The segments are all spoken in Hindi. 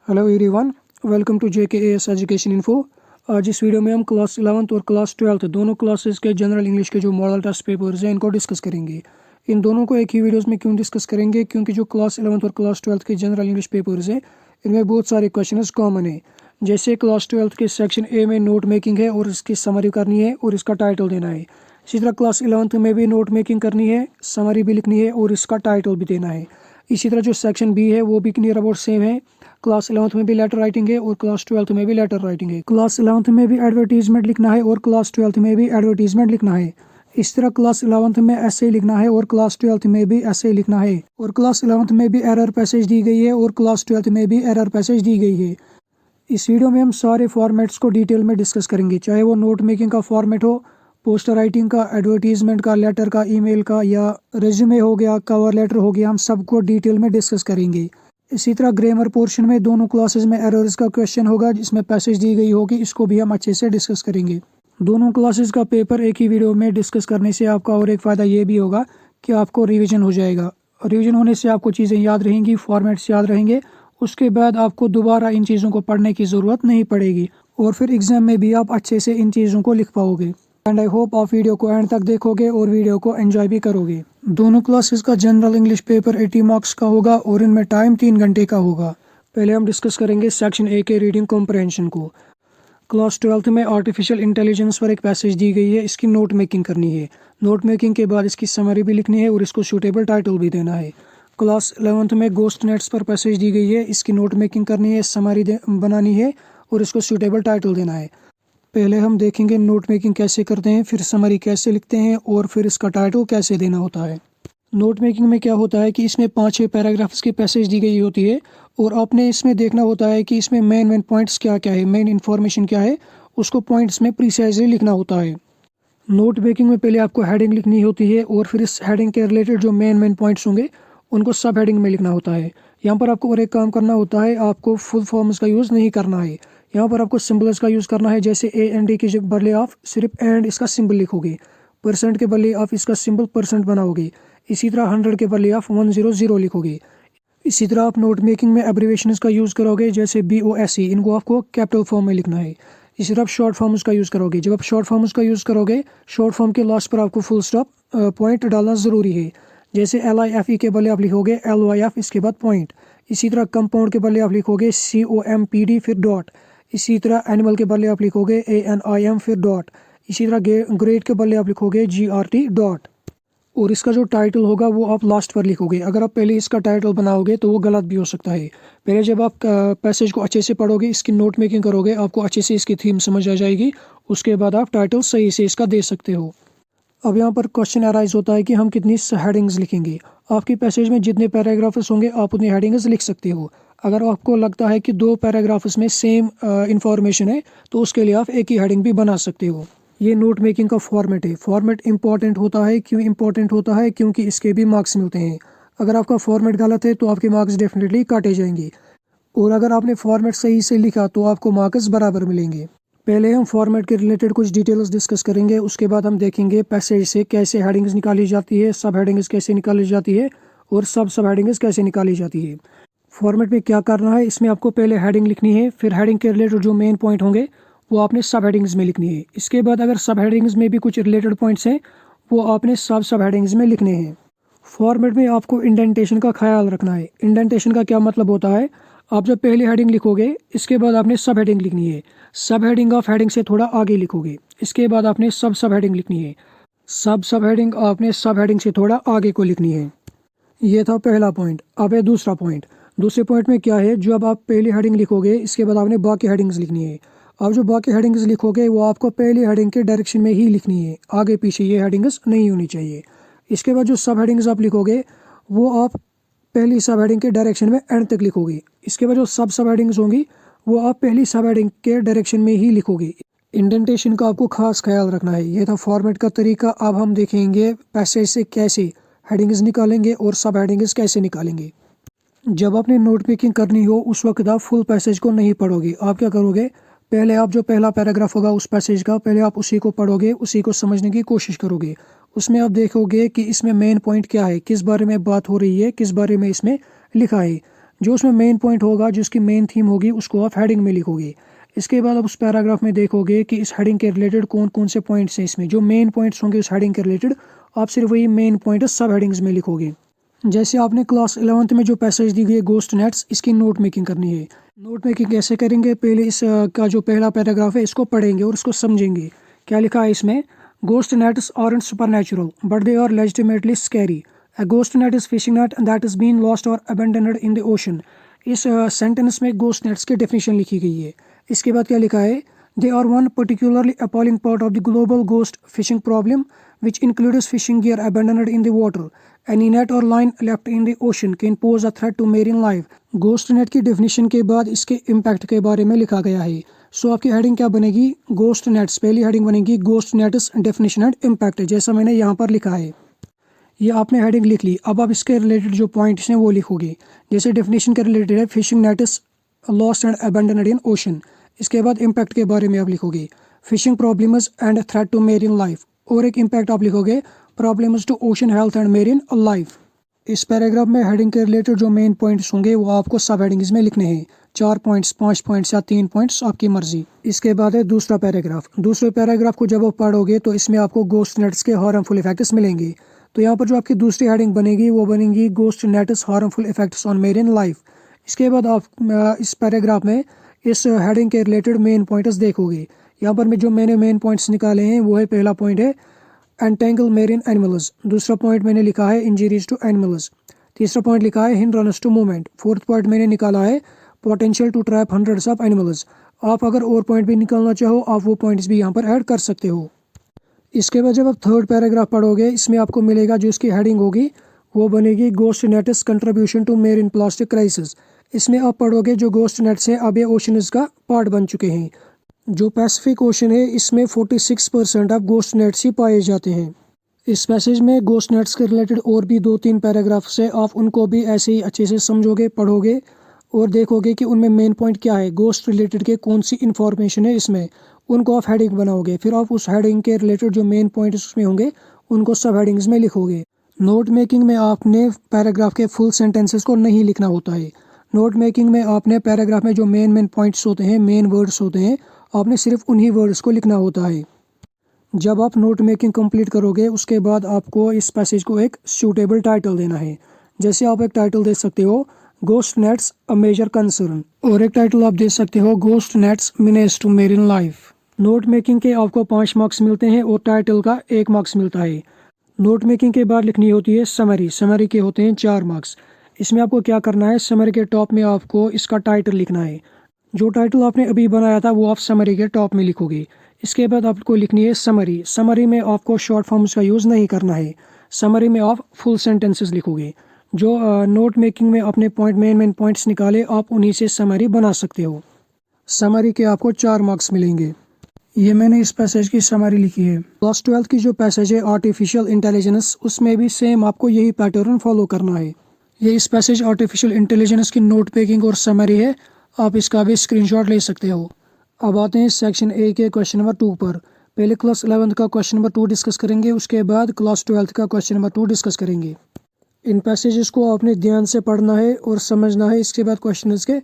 Hello everyone, welcome to JKAS education info. आज इस वीडियो में हम क्लास 11th और क्लास 12th दोनों क्लासेस के जनरल इंग्लिश के जो मॉडल टेस्ट पेपर्स हैं इनको डिस्कस करेंगे। इन दोनों को एक ही वीडियोस में क्यों डिस्कस करेंगे, क्योंकि जो क्लास 11th और क्लास 12th के जनरल इंग्लिश पेपर्स हैं इनमें बहुत सारे क्वेश्चंस कॉमन है। जैसे क्लास 12th के सेक्शन ए में नोट मेकिंग है और इसकी समरी करनी है और इसका टाइटल देना है। इसी तरह क्लास 11th में भी नोट मेकिंग करनी है, समरी भी लिखनी है और इसका टाइटल भी देना है। इसी तरह जो सेक्शन बी है वो भी नियर अबाउट सेम है। क्लास 11th में भी लेटर राइटिंग है और क्लास 12th में भी लेटर राइटिंग है। क्लास 11th में भी एडवर्टीजमेंट लिखना है और क्लास 12th में भी एडवर्टीजमेंट लिखना है। इस तरह क्लास 11th में ऐसे लिखना है और क्लास 12th में भी ऐसे लिखना है। और क्लास 11th में भी एरर पैसेज दी गई है और क्लास 12th में भी एरर पैसेज दी गई है। इस वीडियो में हम सारे फॉर्मेट्स को डिटेल में डिस्कस करेंगे, चाहे वो नोट मेकिंग का फॉर्मेट हो, पोस्टर राइटिंग का, एडवर्टीजमेंट का, लेटर का, ईमेल का, या रेज्यूमे हो गया, कवर लेटर हो गया, हम सबको डिटेल में डिस्कस करेंगे। इसी तरह ग्रामर पोर्शन में दोनों क्लासेस में एरर्स का क्वेश्चन होगा जिसमें पैसेज दी गई होगी, इसको भी हम अच्छे से डिस्कस करेंगे। दोनों क्लासेस का पेपर एक ही वीडियो में डिस्कस करने से आपका और एक फ़ायदा ये भी होगा कि आपको रिविजन हो जाएगा। रिविजन होने से आपको चीज़ें याद रहेंगी, फॉर्मेट्स याद रहेंगे, उसके बाद आपको दोबारा इन चीज़ों को पढ़ने की ज़रूरत नहीं पड़ेगी और फिर एग्ज़ाम में भी आप अच्छे से इन चीज़ों को लिख पाओगे। एंड आई होप आप वीडियो को एंड तक देखोगे और वीडियो को एंजॉय भी करोगे। दोनों क्लासेस का जनरल इंग्लिश पेपर 80 मार्क्स का होगा और इनमें टाइम 3 घंटे का होगा। पहले हम डिस्कस करेंगे सेक्शन ए के रीडिंग कॉम्प्रहेंशन को। क्लास 12th में आर्टिफिशियल इंटेलिजेंस पर एक पैसेज दी गई है, इसकी नोट मेकिंग करनी है। नोट मेकिंग के बाद इसकी समरी भी लिखनी है और इसको सूटेबल टाइटल भी देना है। क्लास 11th में गोस्ट नेट्स पर पैसेज दी गई है, इसकी नोट मेकिंग करनी है, समरी बनानी है और इसको सूटेबल टाइटल देना है। पहले हम देखेंगे नोट मेकिंग कैसे करते हैं, फिर समरी कैसे लिखते हैं और फिर इसका टाइटल कैसे देना होता है। नोट मेकिंग में क्या होता है कि इसमें 5-6 पैराग्राफ्स की पैसेज दी गई होती है और आपने इसमें देखना होता है कि इसमें मेन पॉइंट्स क्या क्या है, मेन इन्फॉर्मेशन क्या है, उसको पॉइंट्स में प्रिसाइजली लिखना होता है। नोट मेकिंग में पहले आपको हेडिंग लिखनी होती है और फिर इस हेडिंग के रिलेटेड जो मेन पॉइंट्स होंगे उनको सब हेडिंग में लिखना होता है। यहाँ पर आपको और एक काम करना होता है, आपको फुल फॉर्म्स का यूज़ नहीं करना है। यहाँ पर आपको सिंबल्स का यूज़ करना है, जैसे AND के बदले आप सिर्फ एंड इसका सिंबल लिखोगे, परसेंट के बदले आप इसका सिंबल परसेंट बनाओगे, इसी तरह 100 के बदले आप 100 लिखोगे। इसी तरह आप नोट मेकिंग में एब्रीवेशंस का यूज़ करोगे, जैसे BOSE, इनको आपको कैपिटल फॉर्म में लिखना है। इसी तरह आप शॉर्ट फॉर्म्स का यूज़ करोगे। जब आप शॉर्ट फॉर्म्स का यूज़ करोगे, शॉर्ट फॉर्म के लास्ट पर आपको फुल स्टॉप पॉइंट डालना ज़रूरी है। जैसे LIFE के बदले आप लिखोगे LYF, इसके बाद पॉइंट। इसी तरह कंपाउंड के बदले आप लिखोगे COMPD फिर डॉट। इसी तरह एनिमल के बदले आप लिखोगे ANIM फिर डॉट। इसी तरह ग्रेड के बदले आप लिखोगे GRT डॉट। और इसका जो टाइटल होगा वो आप लास्ट पर लिखोगे। अगर आप पहले इसका टाइटल बनाओगे तो वो गलत भी हो सकता है। पहले जब आप पैसेज को अच्छे से पढ़ोगे, इसकी नोट मेकिंग करोगे, आपको अच्छे से इसकी थीम समझ आ जाएगी, उसके बाद आप टाइटल सही से इसका दे सकते हो। अब यहाँ पर क्वेश्चन अराइज होता है कि हम कितनी हेडिंग्स लिखेंगे। आपके पैसेज में जितने पैराग्राफ्स होंगे आप उतनी हेडिंग्स लिख सकते हो। अगर आपको लगता है कि 2 पैराग्राफ्स में सेम इंफॉर्मेशन है तो उसके लिए आप एक ही हेडिंग भी बना सकते हो। ये नोट मेकिंग का फॉर्मेट है। फॉर्मेट इंपॉर्टेंट होता है, क्यों इंपॉर्टेंट होता है? क्योंकि इसके भी मार्क्स मिलते हैं। अगर आपका फॉर्मेट गलत है तो आपके मार्क्स डेफिनेटली काटे जाएंगे और अगर आपने फॉर्मेट सही से लिखा तो आपको मार्क्स बराबर मिलेंगे। पहले हम फॉर्मेट के रिलेटेड कुछ डिटेल्स डिस्कस करेंगे, उसके बाद हम देखेंगे पैसेज से कैसे हेडिंग्स निकाली जाती है, सब हेडिंग्स कैसे निकाली जाती है और सब हेडिंग्स कैसे निकाली जाती है। फॉर्मेट में क्या करना है, इसमें आपको पहले हेडिंग लिखनी है, फिर हेडिंग के रिलेटेड जो मेन पॉइंट होंगे वो आपने सब हेडिंग्स में लिखनी है। इसके बाद अगर सब हेडिंग्स में भी कुछ रिलेटेड पॉइंट्स हैं वो आपने सब हेडिंग्स में लिखने हैं। फॉर्मेट में आपको इंडेंटेशन का ख्याल रखना है। इंडेंटेशन का क्या मतलब होता है, आप जब पहली हेडिंग लिखोगे इसके बाद आपने सब हेडिंग लिखनी है, सब हेडिंग आप हेडिंग से थोड़ा आगे लिखोगे, इसके बाद आपने सब हेडिंग लिखनी है, सब हेडिंग आपने सब हेडिंग से थोड़ा आगे को लिखनी है। ये था पहला पॉइंट। अब है दूसरा पॉइंट। दूसरे पॉइंट में क्या है, जब आप पहली हेडिंग लिखोगे इसके बाद आपने बाकी हेडिंग्स लिखनी है। आप जो बाकी हेडिंग्स लिखोगे वो आपको पहली हेडिंग के डायरेक्शन में ही लिखनी है, आगे पीछे ये हेडिंग्स नहीं होनी चाहिए। इसके बाद जो सब हेडिंग्स आप लिखोगे वो आप पहली सब हेडिंग के डायरेक्शन में एंड तक लिखोगे। इसके बाद जो सब हेडिंग्स होंगी वो आप पहली सब हेडिंग के डायरेक्शन में ही लिखोगे। इंडेंटेशन का आपको खास ख्याल रखना है। ये था फॉर्मेट का तरीका। अब हम देखेंगे पैसेज से कैसे हेडिंग्स निकालेंगे और सब हेडिंग्स कैसे निकालेंगे। जब आपने नोट मेकिंग करनी हो उस वक्त आप फुल पैसेज को नहीं पढ़ोगे। आप क्या करोगे, पहले आप जो पहला पैराग्राफ होगा उस पैसेज का पहले आप उसी को पढ़ोगे, उसी को समझने की कोशिश करोगे। उसमें आप देखोगे कि इसमें मेन पॉइंट क्या है, किस बारे में बात हो रही है, किस बारे में इसमें लिखा है। जो उसमें मेन पॉइंट होगा, जिसकी मेन थीम होगी, उसको आप हेडिंग में लिखोगे। इसके बाद आप उस पैराग्राफ में देखोगे कि इस हेडिंग के रिलेटेड कौन कौन से पॉइंट्स हैं। इसमें जो मेन पॉइंट्स होंगे उस हेडिंग के रिलेटेड, आप सिर्फ वही मेन पॉइंट सब हेडिंग्स में लिखोगे। जैसे आपने क्लास 11th में जो पैसेज दी गई है गोस्ट नेट्स, इसकी नोट मेकिंग करनी है। नोट मेकिंग कैसे करेंगे, पहले इस का जो पहला पैराग्राफ है इसको पढ़ेंगे और इसको समझेंगे। क्या लिखा है इसमें, ghost nets aren't supernatural but they are legitimately scary. A ghost net is fishing net that has been lost or abandoned in the ocean। इस सेंटेंस में गोस्ट नेट्स की डेफिनेशन लिखी गई है। इसके बाद क्या लिखा है, they are one particularly appalling part of the global ghost fishing problem which includes fishing gear abandoned in the water। Any net or line left in the ocean can pose a threat to marine life। Ghost net की डेफिनेशन के बाद इसके इम्पैक्ट के बारे में लिखा गया है। सो आपकी हेडिंग क्या बनेगी, गोस्ट नेट्स। पहली हेडिंग बनेगी ghost nets definition and impact, जैसा मैंने यहाँ पर लिखा है। ये आपने हेडिंग लिख ली। अब आप इसके रिलेटेड जो पॉइंट्स हैं वो लिखोगे। जैसे डेफिनेशन के रिलेटेड है fishing net is lost and abandoned in ocean. इसके बाद इम्पैक्ट के बारे में आप लिखोगे fishing problems and threat to marine life. और एक इम्पैक्ट आप लिखोगे problems to ocean health and marine life. इस पैराग्राफ में हेडिंग के रिलेटेड जो मेन पॉइंट्स होंगे वो आपको सब हेडिंग्स में लिखने हैं। 4 पॉइंट्स, 5 पॉइंट्स या 3 पॉइंट्स, आपकी मर्जी। इसके बाद है दूसरा पैराग्राफ। दूसरे पैराग्राफ को जब आप पढ़ोगे तो इसमें आपको गोस्ट नेट्स के हार्मफुल इफेक्ट्स मिलेंगे। तो यहाँ पर जो आपकी दूसरी हेडिंग बनेगी वो बनेगी ghost nets harmful effects on marine life. इसके बाद आप इस पैराग्राफ में इस हेडिंग के रिलेटेड मेन पॉइंट्स देखोगे। यहाँ पर मैं जो मैंने मेन पॉइंट्स निकाले हैं वो है, पहला पॉइंट है एंटेंगल मेरीन एनिमल्स। दूसरा पॉइंट मैंने लिखा है इंजरीज टू एनिमल्स। तीसरा पॉइंट लिखा है hindrance to movement. Fourth point मैंने निकाला है potential to trap hundreds of animals. आप अगर और पॉइंट भी निकालना चाहो आप वो पॉइंट्स भी यहाँ पर ऐड कर सकते हो। इसके बाद जब आप थर्ड पैराग्राफ पढ़ोगे इसमें आपको मिलेगा जो इसकी हेडिंग होगी वो बनेगी ghost nets contribution to marine plastic crisis. इसमें आप पढ़ोगे जो गोस्ट नेट्स हैं अब ये ओशंस का पार्ट बन चुके हैं। जो पैसिफिक ओशन है इसमें 46% ऑफ गोस्ट नेट्स ही पाए जाते हैं। इस पैसेज में गोस्ट नेट्स के रिलेटेड और भी 2-3 पैराग्राफ्स है, आप उनको भी ऐसे ही अच्छे से समझोगे, पढ़ोगे और देखोगे कि उनमें मेन पॉइंट क्या है, गोस्ट रिलेटेड के कौन सी इन्फॉर्मेशन है इसमें, उनको आप हेडिंग बनाओगे। फिर आप उस हेडिंग के रिलेटेड जो मेन पॉइंट उसमें होंगे उनको सब हेडिंग्स में लिखोगे। नोट मेकिंग में आपने पैराग्राफ के फुल सेंटेंसेस को नहीं लिखना होता है। नोट मेकिंग में आपने पैराग्राफ में जो मेन पॉइंट्स होते हैं, मेन वर्ड्स होते हैं, आपने सिर्फ उन्हीं वर्ड्स को लिखना होता है। जब आप नोट मेकिंग कंप्लीट करोगे उसके बाद आपको इस पैसेज को एक सूटेबल टाइटल देना है। जैसे आप एक टाइटल दे सकते हो ghost nets a major concern, और एक टाइटल आप दे सकते हो ghost nets menace to marine life. Note making के आपको 5 मार्क्स मिलते हैं और टाइटल का 1 मार्क्स मिलता है। नोट मेकिंग के बाद लिखनी होती है समरी। समरी के होते हैं 4 मार्क्स। इसमें आपको क्या करना है, समरी के टॉप में आपको इसका टाइटल लिखना है। जो टाइटल आपने अभी बनाया था वो आप समरी के टॉप में लिखोगे। इसके बाद आपको लिखनी है समरी। समरी में आपको शॉर्ट फॉर्म्स का यूज़ नहीं करना है। समरी में आप फुल सेंटेंसेस लिखोगे। जो नोट मेकिंग में अपने मेन पॉइंट्स निकाले आप उन्हीं से समरी बना सकते हो। समरी के आपको 4 मार्क्स मिलेंगे। ये मैंने इस पैसेज की समरी लिखी है। क्लास 12 की जो पैसेज है आर्टिफिशियल इंटेलिजेंस, उसमें भी सेम आपको यही पैटर्न फॉलो करना है। ये इस पैसेज आर्टिफिशियल इंटेलिजेंस की नोट मेकिंग और समरी है, आप इसका भी स्क्रीनशॉट ले सकते हो। अब आते हैं सेक्शन ए के क्वेश्चन नंबर 2 पर। पहले क्लास 11 का क्वेश्चन नंबर 2 डिस्कस करेंगे, उसके बाद क्लास 12 का क्वेश्चन नंबर 2 डिस्कस करेंगे। इन पैसेजेस को आपने ध्यान से पढ़ना है और समझना है। इसके बाद क्वेश्चन के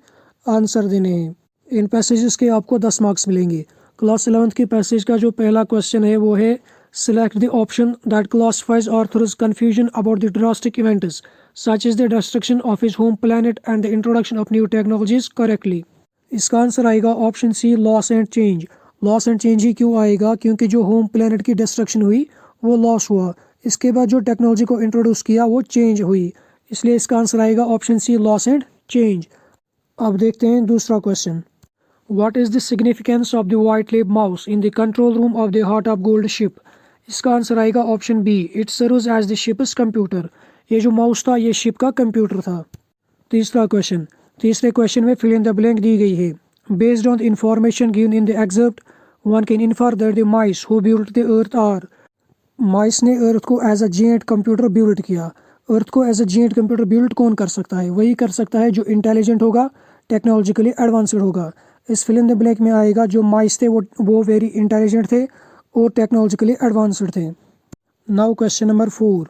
आंसर देने हैं। इन पैसेजेस के आपको 10 मार्क्स मिलेंगे। क्लास 11 की पैसेज का जो पहला क्वेश्चन है वो है select the option that classifies Arthur's confusion about the drastic events such as the destruction of his home planet and the introduction of new technologies correctly। इसका आंसर आएगा option C loss and change. Loss and change ही क्यों आएगा, क्योंकि जो होम प्लेनेट की डिस्ट्रक्शन हुई वो लॉस हुआ, इसके बाद जो टेक्नोलॉजी को इंट्रोड्यूस किया वो चेंज हुई, इसलिए इसका आंसर आएगा option C loss and change. अब देखते हैं दूसरा question. What is the significance of the white lab mouse in the control room of the Heart of Gold ship. इसका आंसर आएगा option B it serves as the ship's computer. ये जो माउस था ये शिप का कंप्यूटर था। तीसरा क्वेश्चन। तीसरे क्वेश्चन में फिल इन द ब्लैंक दी गई है। Based on the information given in the excerpt one can infer that the mice who built the Earth are. Mice ने अर्थ को as a giant computer build किया। अर्थ को as a giant computer build कौन कर सकता है, वही कर सकता है जो इंटेलिजेंट होगा, टेक्नोलॉजिकली एडवांस्ड होगा। इस फिल इन द ब्लैंक में आएगा जो माइस थे वो वेरी इंटेलिजेंट थे और टेक्नोलॉजिकली एडवांस्ड थे। Now question number 4।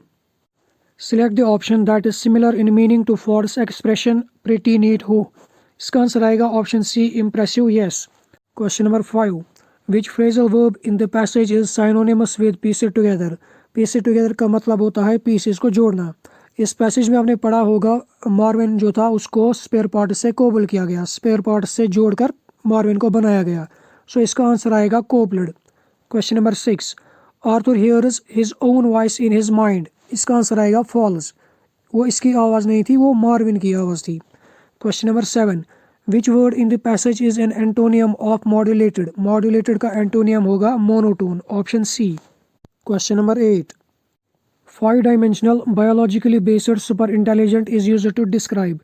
Select the option that is similar in meaning to force expression pretty neat हो। इसका आंसर आएगा option C impressive yes. Question number 5, which phrasal verb in the passage is synonymous with piece it together. Piece it together का मतलब होता है पीसेस को जोड़ना। इस पैसेज में आपने पढ़ा होगा मार्विन जो था उसको स्पेयर पार्ट से कोबल किया गया, स्पेयर पार्ट से जोड़कर मार्विन को बनाया गया। सो इसका आंसर आएगा cobbled. Question number 6, Arthur hears his own voice in his mind. इसका आंसर आएगा फॉल्स, वो इसकी आवाज़ नहीं थी, वो मार्विन की आवाज़ थी। Question number 7, which word in the passage is an antonym of modulated. Modulated का एंटोनियम होगा monotone, option C. Question number 8, 5-dimensional biologically based super intelligent is used to describe।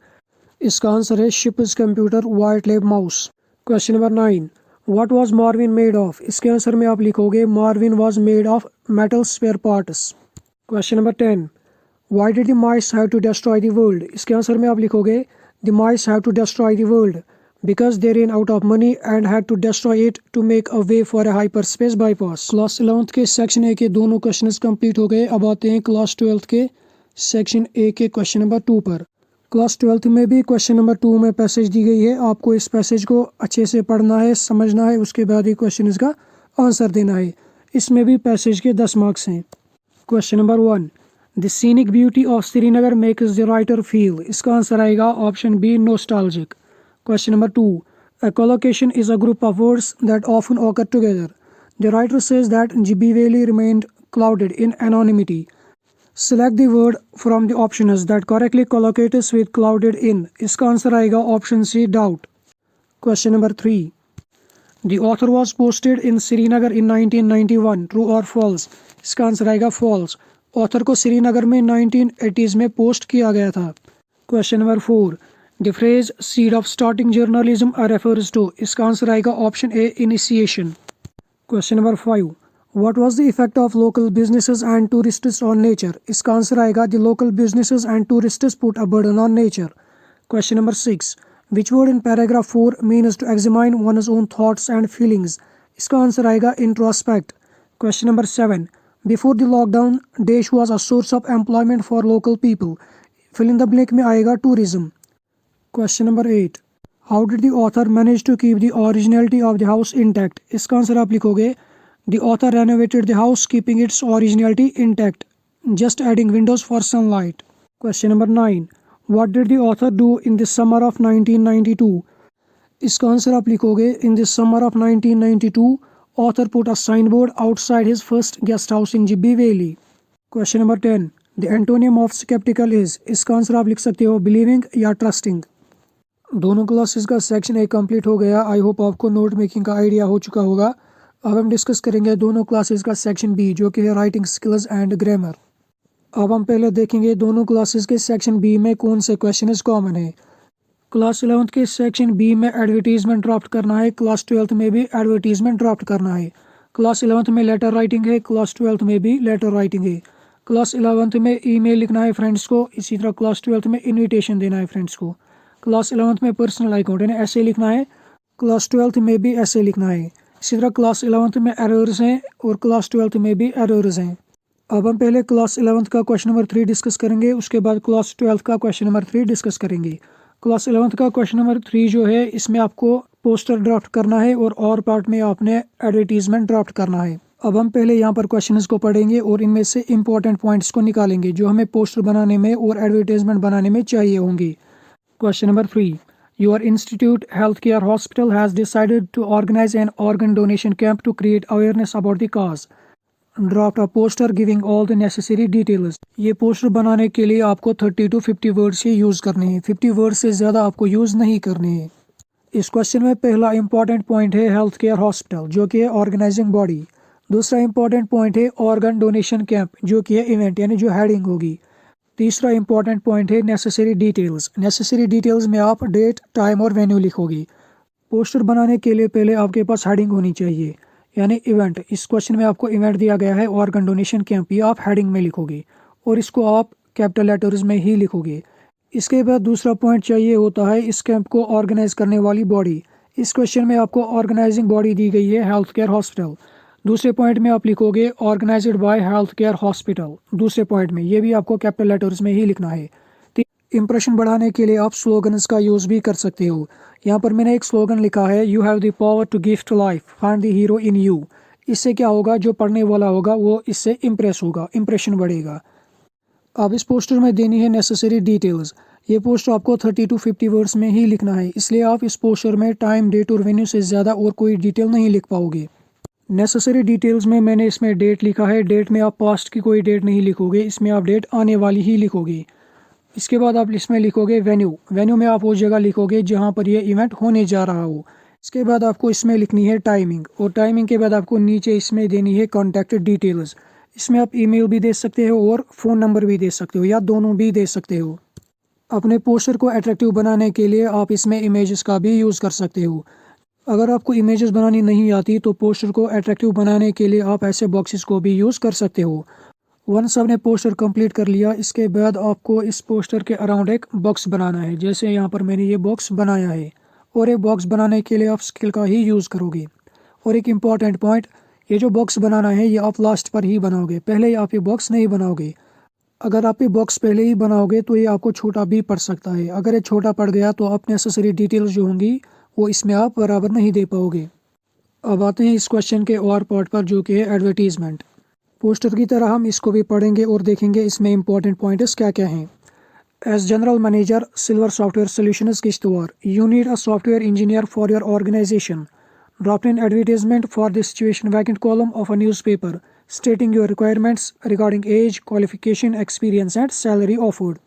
इसका आंसर है ships computer white lab mouse. Question number 9, what was Marvin made of. इसके आंसर में आप लिखोगे Marvin was made of metal spare parts. Question number 10, why did the mice have to destroy the world. इसके आंसर में आप लिखोगे the mice have to destroy the world because they ran out of money and had to destroy it to make a way for a hyperspace bypass। Class 11th के सेक्शन ए के दोनों क्वेश्चंस कंप्लीट हो गए। अब आते हैं क्लास 12th के सेक्शन ए के क्वेश्चन नंबर 2 पर। क्लास 12th में भी क्वेश्चन नंबर 2 में पैसेज दी गई है। आपको इस पैसेज को अच्छे से पढ़ना है, समझना है, उसके बाद ही क्वेश्चन इसका आंसर देना है। इसमें भी पैसेज के 10 मार्क्स हैं। Question number 1, the scenic beauty of Srinagar makes the writer feel. इसका आंसर आएगा option B nostalgic. Question number 2, a collocation is a group of words that often occur together. The writer says that G.B. Whaley remained clouded in anonymity. Select the word from the options that correctly collocates with clouded in। इसका आंसर आएगा option C doubt। Question number 3, the author was posted in Srinagar in 1991, true or false। इसका आंसर आएगा false। ऑथर को श्रीनगर में 1980s में पोस्ट किया गया था। Question number 4, the phrase seed of starting journalism refers to। इसका आंसर आएगा option A initiation। Question number 5, what was the effect of local businesses and tourists on nature। इसका आंसर आएगा the local businesses and tourists put a burden on nature। Question number 6, which word in paragraph 4 means to examine one's own thoughts and feelings। इसका आंसर आएगा introspect। Question number 7, before the lockdown Desh was a source of employment for local people। fill in the blank में आएगा tourism। Question number 8, how did the author manage to keep the originality of the house intact। इसका आंसर आप लिखोगे the author renovated the house keeping its originality intact, just adding windows for sunlight। Question number 9, what did the author do in the summer of 1992। इसका आंसर आप लिखोगे in the summer of 1992 author put a signboard outside his first guest house in G.B. Whaley। Question number 10, the antonym of skeptical is। इसका आंसर आप लिख सकते हो believing या trusting। दोनों क्लासेस का सेक्शन ए कंप्लीट हो गया। आई होप आपको नोट मेकिंग का आइडिया हो चुका होगा। अब हम डिस्कस करेंगे दोनों क्लासेस का सेक्शन बी जो कि है राइटिंग स्किल्स एंड ग्रामर। अब हम पहले देखेंगे दोनों क्लासेस के सेक्शन बी में कौन से क्वेश्चन कॉमन है। क्लास 11th के सेक्शन बी में एडवर्टीजमेंट ड्राफ्ट करना है, क्लास 12th में भी एडवर्टीजमेंट ड्राफ्ट करना है। क्लास 11th में लेटर राइटिंग है, क्लास 12th में भी लेटर राइटिंग है। क्लास 11th में ईमेल लिखना है फ्रेंड्स को, इसी तरह क्लास 12th में इन्विटेशन देना है फ्रेंड्स को। क्लास 11th में पर्सनल अकाउंट यानी ऐसे लिखना है, क्लास 12th में भी ऐसे लिखना है। इसी तरह क्लास 11th में एरर्स हैं और क्लास 12th में भी एरर्स हैं। अब हम पहले क्लास 11th का क्वेश्चन नंबर 3 डिस्कस करेंगे, उसके बाद क्लास 12th का क्वेश्चन नंबर 3 डिस्कस करेंगे। क्लास 11th का क्वेश्चन नंबर 3 जो है इसमें आपको पोस्टर ड्राफ्ट करना है और पार्ट में आपने एडवर्टीजमेंट ड्राफ्ट करना है। अब हम पहले यहाँ पर क्वेश्चंस को पढ़ेंगे और इनमें से इंपॉर्टेंट पॉइंट्स को निकालेंगे जो हमें पोस्टर बनाने में और एडवर्टीजमेंट बनाने में चाहिए होंगे। Question number 3, your institute healthcare hospital has decided to organize an organ donation camp to create awareness about the cause। Draft a poster giving all the necessary details। ये पोस्टर बनाने के लिए आपको 30 to 50 वर्ड्स ही यूज़ करने हैं, 50 वर्ड्स से ज़्यादा आपको यूज़ नहीं करने हैं। इस क्वेश्चन में पहला इंपॉर्टेंट पॉइंट है हेल्थ केयर हॉस्पिटल जो कि है ऑर्गेनाइजिंग बॉडी। दूसरा इंपॉर्टेंट पॉइंट है ऑर्गन डोनेशन कैंप जो कि है इवेंट यानी जो हेडिंग होगी। तीसरा इंपॉर्टेंट पॉइंट है नेसेसरी डिटेल्स। नेसेसरी डिटेल्स में आप डेट, टाइम और वेन्यू लिखोगी। पोस्टर बनाने के लिए पहले आपके पास हेडिंग होनी चाहिए यानी इवेंट। इस क्वेश्चन में आपको इवेंट दिया गया है ऑर्गन डोनेशन कैंप, ये आप हेडिंग में लिखोगे और इसको आप कैपिटल लेटर्स में ही लिखोगे। इसके बाद दूसरा पॉइंट चाहिए होता है इस कैंप को ऑर्गेनाइज करने वाली बॉडी। इस क्वेश्चन में आपको ऑर्गेनाइजिंग बॉडी दी गई है हेल्थ केयर हॉस्पिटल। दूसरे पॉइंट में आप लिखोगे organised by health care hospital. दूसरे पॉइंट में ये भी आपको कैपिटल लेटर्स में ही लिखना है। इंप्रेशन बढ़ाने के लिए आप स्लोगन्स का यूज़ भी कर सकते हो। यहाँ पर मैंने एक स्लोगन लिखा है, you have the power to gift life, find the hero in you. इससे क्या होगा, जो पढ़ने वाला होगा वो इससे इम्प्रेस होगा, इंप्रेशन बढ़ेगा। अब इस पोस्टर में देनी है नेसेसरी डिटेल्स। ये पोस्टर आपको 30 to 50 वर्ड्स में ही लिखना है, इसलिए आप इस पोस्टर में टाइम, डेट और वेन्यू से ज़्यादा और कोई डिटेल नहीं लिख पाओगे। नेसेसरी डिटेल्स में मैंने इसमें डेट लिखा है। डेट में आप पास्ट की कोई डेट नहीं लिखोगे, इसमें आप डेट आने वाली ही लिखोगे। इसके बाद आप इसमें लिखोगे वेन्यू। वेन्यू में आप वो जगह लिखोगे जहाँ पर ये इवेंट होने जा रहा हो। इसके बाद आपको इसमें लिखनी है टाइमिंग, और टाइमिंग के बाद आपको नीचे इसमें देनी है कॉन्टैक्ट डिटेल्स। इसमें आप ईमेल भी दे सकते हो और फ़ोन नंबर भी दे सकते हो, या दोनों भी दे सकते हो। अपने पोस्टर को अट्रैक्टिव बनाने के लिए आप इसमें इमेजेस का भी यूज़ कर सकते हो। अगर आपको इमेजेस बनानी नहीं आती तो पोस्टर को अट्रैक्टिव बनाने के लिए आप ऐसे बॉक्सेस को भी यूज़ कर सकते हो। वंस आपने पोस्टर कंप्लीट कर लिया, इसके बाद आपको इस पोस्टर के अराउंड एक बॉक्स बनाना है। जैसे यहाँ पर मैंने ये बॉक्स बनाया है, और एक बॉक्स बनाने के लिए आप स्केल का ही यूज़ करोगे। और एक इम्पॉर्टेंट पॉइंट, ये जो बॉक्स बनाना है ये आप लास्ट पर ही बनाओगे, पहले आप ये बॉक्स नहीं बनाओगे। अगर आप ये बॉक्स पहले ही बनाओगे तो ये आपको छोटा भी पड़ सकता है। अगर ये छोटा पड़ गया तो आप नेसेसरी डिटेल्स जो होंगी वो इसमें आप बराबर नहीं दे पाओगे। अब आते हैं इस क्वेश्चन के और पार्ट पर, जो कि है एडवर्टीज़मेंट। पोस्टर की तरह हम इसको भी पढ़ेंगे और देखेंगे इसमें इंपॉर्टेंट पॉइंट्स क्या क्या हैं। As general manager silver software solutions Kishtwar, you need a software engineer for your organisation. Draft an advertisement for the situation vacant column of a newspaper stating your requirements regarding age, qualification, experience and salary offered.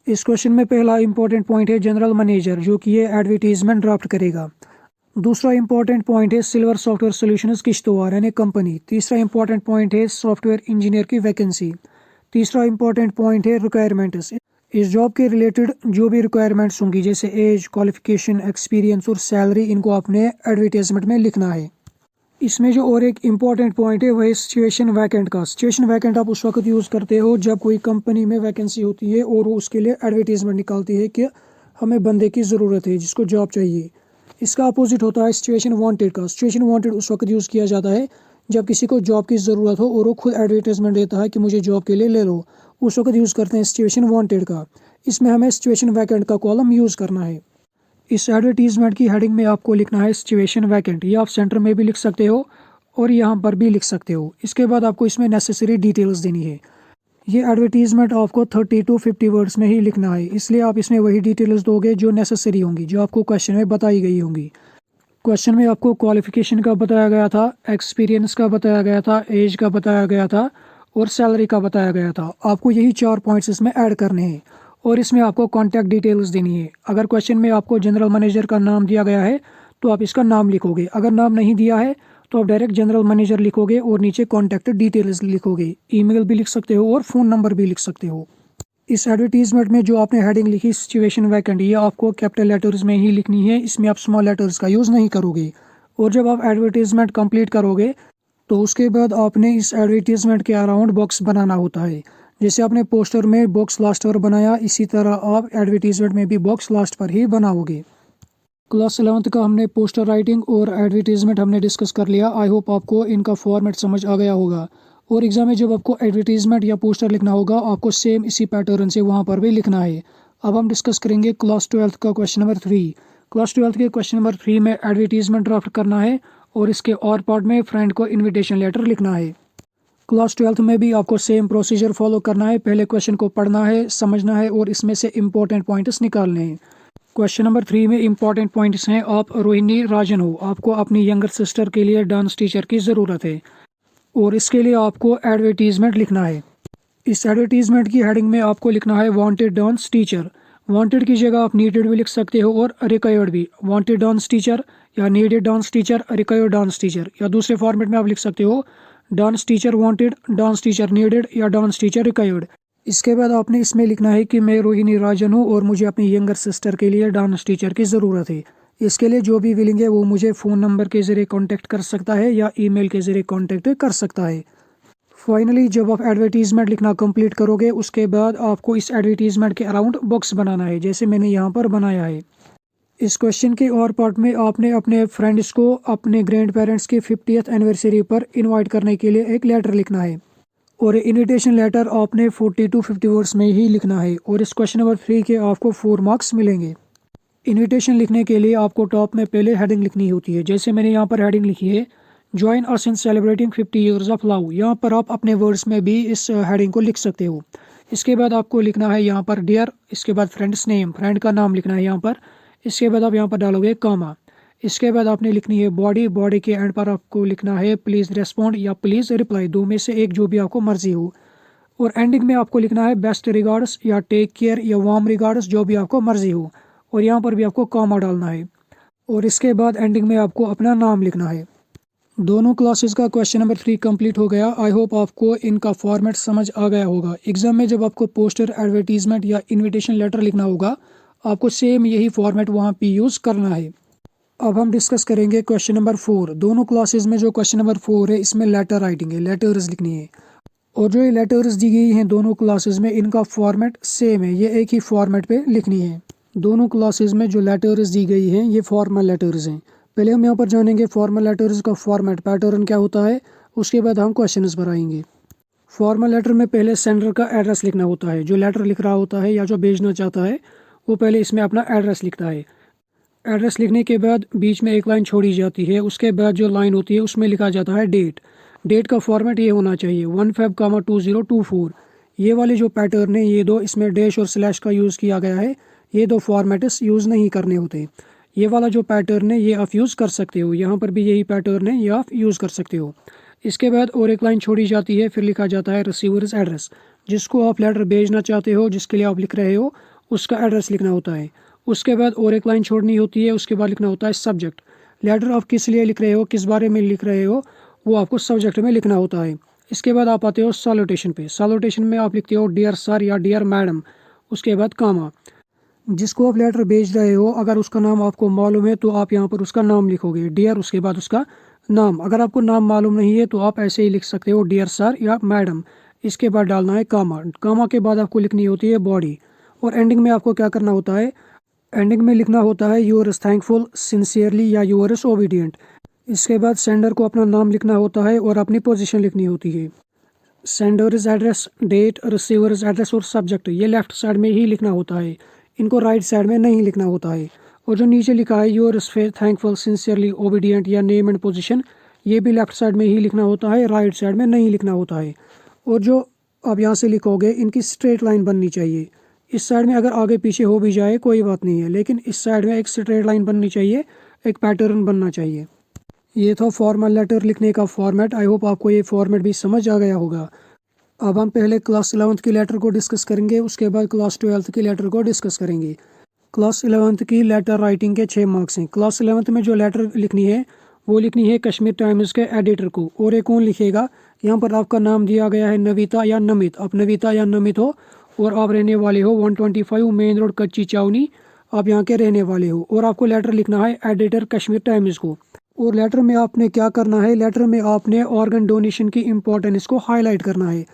इस क्वेश्चन में पहला इंपॉर्टेंट पॉइंट है जनरल मैनेजर, जो कि ये एडवर्टीजमेंट ड्राफ्ट करेगा। दूसरा इंपॉर्टेंट पॉइंट है सिल्वर सॉफ्टवेयर सॉल्यूशंस किश्तवाड़ यानी कंपनी। तीसरा इंपॉर्टेंट पॉइंट है सॉफ्टवेयर इंजीनियर की वैकेंसी। तीसरा इंपॉर्टेंट पॉइंट है रिक्वायरमेंट्स। इस जॉब के रिलेटेड जो भी रिक्वायरमेंट्स होंगी, जैसे एज, क्वालिफिकेशन, एक्सपीरियंस और सैलरी, इनको आपने एडवर्टाइजमेंट में लिखना है। इसमें जो और एक इम्पॉर्टेंट पॉइंट है वह सिचुएशन वैकेंट का। सिचुएशन वैकेंट आप उस वक्त यूज़ करते हो जब कोई कंपनी में वैकेंसी होती है और वो उसके लिए एडवर्टीजमेंट निकालती है कि हमें बंदे की ज़रूरत है जिसको जॉब चाहिए। इसका अपोजिट होता है सिचुएशन वांटेड का। सिचुएशन वांटेड उस वक्त यूज़ किया जाता है जब किसी को जॉब की ज़रूरत हो और वो खुद एडवर्टाइजमेंट देता है कि मुझे जॉब के लिए ले लो, उस वक्त यूज़ करते हैं सिचुएशन वांटेड का। इसमें हमें सिचुएशन वैकेंट का कॉलम यूज़ करना है। इस एडवर्टीजमेंट की हेडिंग में आपको लिखना है सिचुएशन वैकेंट। ये आप सेंटर में भी लिख सकते हो और यहाँ पर भी लिख सकते हो। इसके बाद आपको इसमें नेसेसरी डिटेल्स देनी है। ये एडवर्टीजमेंट आपको 30 to 50 वर्ड्स में ही लिखना है, इसलिए आप इसमें वही डिटेल्स दोगे जो नेसेसरी होंगी, जो आपको क्वेश्चन में बताई गई होंगी। क्वेश्चन में आपको क्वालिफिकेशन का बताया गया था, एक्सपीरियंस का बताया गया था, एज का बताया गया था और सैलरी का बताया गया था। आपको यही 4 पॉइंट्स इसमें ऐड करने हैं और इसमें आपको कॉन्टैक्ट डिटेल्स देनी है। अगर क्वेश्चन में आपको जनरल मैनेजर का नाम दिया गया है तो आप इसका नाम लिखोगे। अगर नाम नहीं दिया है तो आप डायरेक्ट जनरल मैनेजर लिखोगे और नीचे कॉन्टैक्ट डिटेल्स लिखोगे। ईमेल भी लिख सकते हो और फ़ोन नंबर भी लिख सकते हो। इस एडवर्टीजमेंट में जो आपने हेडिंग लिखी सिचुएशन वैकेंट, ये आपको कैपिटल लेटर्स में ही लिखनी है, इसमें आप स्मॉल लेटर्स का यूज़ नहीं करोगे। और जब आप एडवर्टीजमेंट कंप्लीट करोगे तो उसके बाद आपने इस एडवर्टीजमेंट के अराउंड बॉक्स बनाना होता है। जैसे आपने पोस्टर में बॉक्स लास्ट पर बनाया, इसी तरह आप एडवर्टीजमेंट में भी बॉक्स लास्ट पर ही बनाओगे। क्लास 11th का हमने पोस्टर राइटिंग और एडवर्टीजमेंट हमने डिस्कस कर लिया। आई होप आपको इनका फॉर्मेट समझ आ गया होगा। और एग्ज़ाम में जब आपको एडवर्टीजमेंट या पोस्टर लिखना होगा, आपको सेम इसी पैटर्न से वहाँ पर भी लिखना है। अब हम डिस्कस करेंगे क्लास 12th का क्वेश्चन नंबर 3। क्लास 12th के क्वेश्चन नंबर 3 में एडवर्टीजमेंट ड्राफ्ट करना है और इसके और पार्ट में फ्रेंड को इन्विटेशन लेटर लिखना है। क्लास 12th में भी आपको सेम प्रोसीजर फॉलो करना है। पहले क्वेश्चन को पढ़ना है, समझना है और इसमें से इम्पोर्टेंट पॉइंट्स निकालने हैं। क्वेश्चन नंबर 3 में इंपॉर्टेंट पॉइंट्स हैं। आप रोहिणी राजन हो, आपको अपनी यंगर सिस्टर के लिए डांस टीचर की ज़रूरत है और इसके लिए आपको एडवर्टीजमेंट लिखना है। इस एडवर्टीजमेंट की हेडिंग में आपको लिखना है वांटेड डांस टीचर। वांटेड की जगह आप नीडेड भी लिख सकते हो और रिक्वायर्ड भी। वांटेड डांस टीचर या needed dance teacher, required dance teacher, या दूसरे फॉर्मेट में आप लिख सकते हो dance teacher wanted, dance teacher needed या डांस टीचर रिक्वायर्ड। इसके बाद आपने इसमें लिखना है कि मैं रोहिणी राजन हूँ और मुझे अपनी यंगर सिस्टर के लिए डांस टीचर की ज़रूरत है। इसके लिए जो भी विलिंग है वो मुझे फ़ोन नंबर के ज़रिए कांटेक्ट कर सकता है या ईमेल के ज़रिए कांटेक्ट कर सकता है। फाइनली जब आप एडवर्टीजमेंट लिखना कंप्लीट करोगे, उसके बाद आपको इस एडवर्टीजमेंट के अराउंड बॉक्स बनाना है, जैसे मैंने यहाँ पर बनाया है। इस क्वेश्चन के और पार्ट में आपने अपने फ्रेंड्स को अपने ग्रैंड पेरेंट्स की 50th एनिवर्सरी पर इनवाइट करने के लिए एक लेटर लिखना है और इनविटेशन लेटर आपने 40 to 50 वर्ड्स में ही लिखना है और इस क्वेश्चन नंबर 3 के आपको 4 मार्क्स मिलेंगे। इनविटेशन लिखने के लिए आपको टॉप में पहले हेडिंग लिखनी होती है, जैसे मैंने यहाँ पर हेडिंग लिखी है join us in celebrating 50 years of love. यहाँ पर आप अपने वर्ड्स में भी इस हेडिंग को लिख सकते हो। इसके बाद आपको लिखना है यहाँ पर डियर, इसके बाद फ्रेंड्स नेम, फ्रेंड का नाम लिखना है यहाँ पर। इसके बाद आप यहाँ पर डालोगे कामा। इसके बाद आपने लिखनी है बॉडी, बॉडी के एंड पर आपको लिखना है प्लीज़ रेस्पॉन्ड या प्लीज़ रिप्लाई, दो में से एक जो भी आपको मर्जी हो। और एंडिंग में आपको लिखना है बेस्ट रिगार्ड्स या टेक केयर या वार्म रिगार्ड्स, जो भी आपको मर्जी हो। और यहाँ पर भी आपको कामा डालना है और इसके बाद एंडिंग में आपको अपना नाम लिखना है। दोनों क्लासेस का क्वेश्चन नंबर 3 कंप्लीट हो गया। आई होप आपको इनका फॉर्मेट समझ आ गया होगा। एग्जाम में जब आपको पोस्टर, एडवर्टीजमेंट या इनविटेशन लेटर लिखना होगा, आपको सेम यही फॉर्मेट वहाँ पे यूज़ करना है। अब हम डिस्कस करेंगे क्वेश्चन नंबर 4। दोनों क्लासेस में जो क्वेश्चन नंबर 4 है, इसमें लेटर राइटिंग है, लेटर्स लिखनी है। और जो ये लेटर्स दी गई हैं दोनों क्लासेस में, इनका फॉर्मेट सेम है, ये एक ही फॉर्मेट पे लिखनी है। दोनों क्लासेस में जो लेटर्स दी गई हैं ये फॉर्मल लेटर्स हैं। पहले हम यहाँ पर जानेंगे फॉर्मल लेटर्स का फॉर्मेट, पैटर्न क्या होता है, उसके बाद हम क्वेश्चंस बनाएंगे। फॉर्मल लेटर में पहले सेंडर का एड्रेस लिखना होता है। जो लेटर लिख रहा होता है या जो भेजना चाहता है वो पहले इसमें अपना एड्रेस लिखता है। एड्रेस लिखने के बाद बीच में एक लाइन छोड़ी जाती है, उसके बाद जो लाइन होती है उसमें लिखा जाता है डेट। डेट का फॉर्मेट ये होना चाहिए 1 Feb 2024। ये वाले जो पैटर्न है ये दो, इसमें डैश और स्लैश का यूज़ किया गया है, ये दो फॉर्मेट्स यूज़ नहीं करने होते। ये वाला जो पैटर्न है ये आप यूज़ कर सकते हो, यहाँ पर भी यही पैटर्न है, ये आप यूज़ कर सकते हो। इसके बाद और एक लाइन छोड़ी जाती है, फिर लिखा जाता है रिसीवर्स एड्रेस। जिसको आप लेटर भेजना चाहते हो, जिसके लिए आप लिख रहे हो, उसका एड्रेस लिखना होता है। उसके बाद और एक लाइन छोड़नी होती है, उसके बाद लिखना होता है सब्जेक्ट। लेटर आप किस लिए लिख रहे हो, किस बारे में लिख रहे हो, वो आपको सब्जेक्ट में लिखना होता है। इसके बाद आप आते हो सैल्यूटेशन पे। सैल्यूटेशन में आप लिखते हो डियर सर या डियर मैडम, उसके बाद कामा। जिसको आप लेटर भेज रहे हो, अगर उसका नाम आपको मालूम है तो आप यहाँ पर उसका नाम लिखोगे डियर, उसके बाद उसका नाम। अगर आपको नाम मालूम नहीं है तो आप ऐसे ही लिख सकते हो डियर सर या मैडम। इसके बाद डालना है कामा। कामा के बाद आपको लिखनी होती है बॉडी। और एंडिंग में आपको क्या करना होता है, एंडिंग में लिखना होता है यूर इज़ थैंकफुल सिंसियरली या यूर इज़ ओबीडियंट। इसके बाद सेंडर को अपना नाम लिखना होता है और अपनी पोजीशन लिखनी होती है। Sender is address, date, receiver is address और सब्जेक्ट ये लेफ्ट साइड में ही लिखना होता है, इनको राइट साइड में नहीं लिखना होता है। और जो नीचे लिखा है your is thankful sincerely obedient या नेम एंड पोजीशन, ये भी लेफ्ट साइड में ही लिखना होता है, राइट साइड में नहीं लिखना होता है। और जो आप यहाँ से लिखोगे इनकी स्ट्रेट लाइन बननी चाहिए। इस साइड में अगर आगे पीछे हो भी जाए कोई बात नहीं है, लेकिन इस साइड में एक स्ट्रेट लाइन बननी चाहिए, एक पैटर्न बनना चाहिए। ये था फॉर्मल लेटर लिखने का फॉर्मेट। आई होप आपको ये फॉर्मेट भी समझ आ गया होगा। अब हम पहले क्लास 11th की लेटर को डिस्कस करेंगे, उसके बाद क्लास 12th की लेटर को डिस्कस करेंगे। क्लास 11th की लेटर राइटिंग के 6 मार्क्स हैं। क्लास 11th में जो लेटर लिखनी है वो लिखनी है कश्मीर टाइम्स के एडिटर को। और ये कौन लिखेगा, यहाँ पर आपका नाम दिया गया है नविता या नमित। आप नविता या नमित हो और आप रहने वाले हो 125 मेन रोड कच्ची चावनी, आप यहाँ के रहने वाले हो। और आपको लेटर लिखना है एडिटर कश्मीर टाइम्स को। और लेटर में आपने क्या करना है, लेटर में आपने ऑर्गन डोनेशन की इम्पोर्टेंस को हाईलाइट करना है।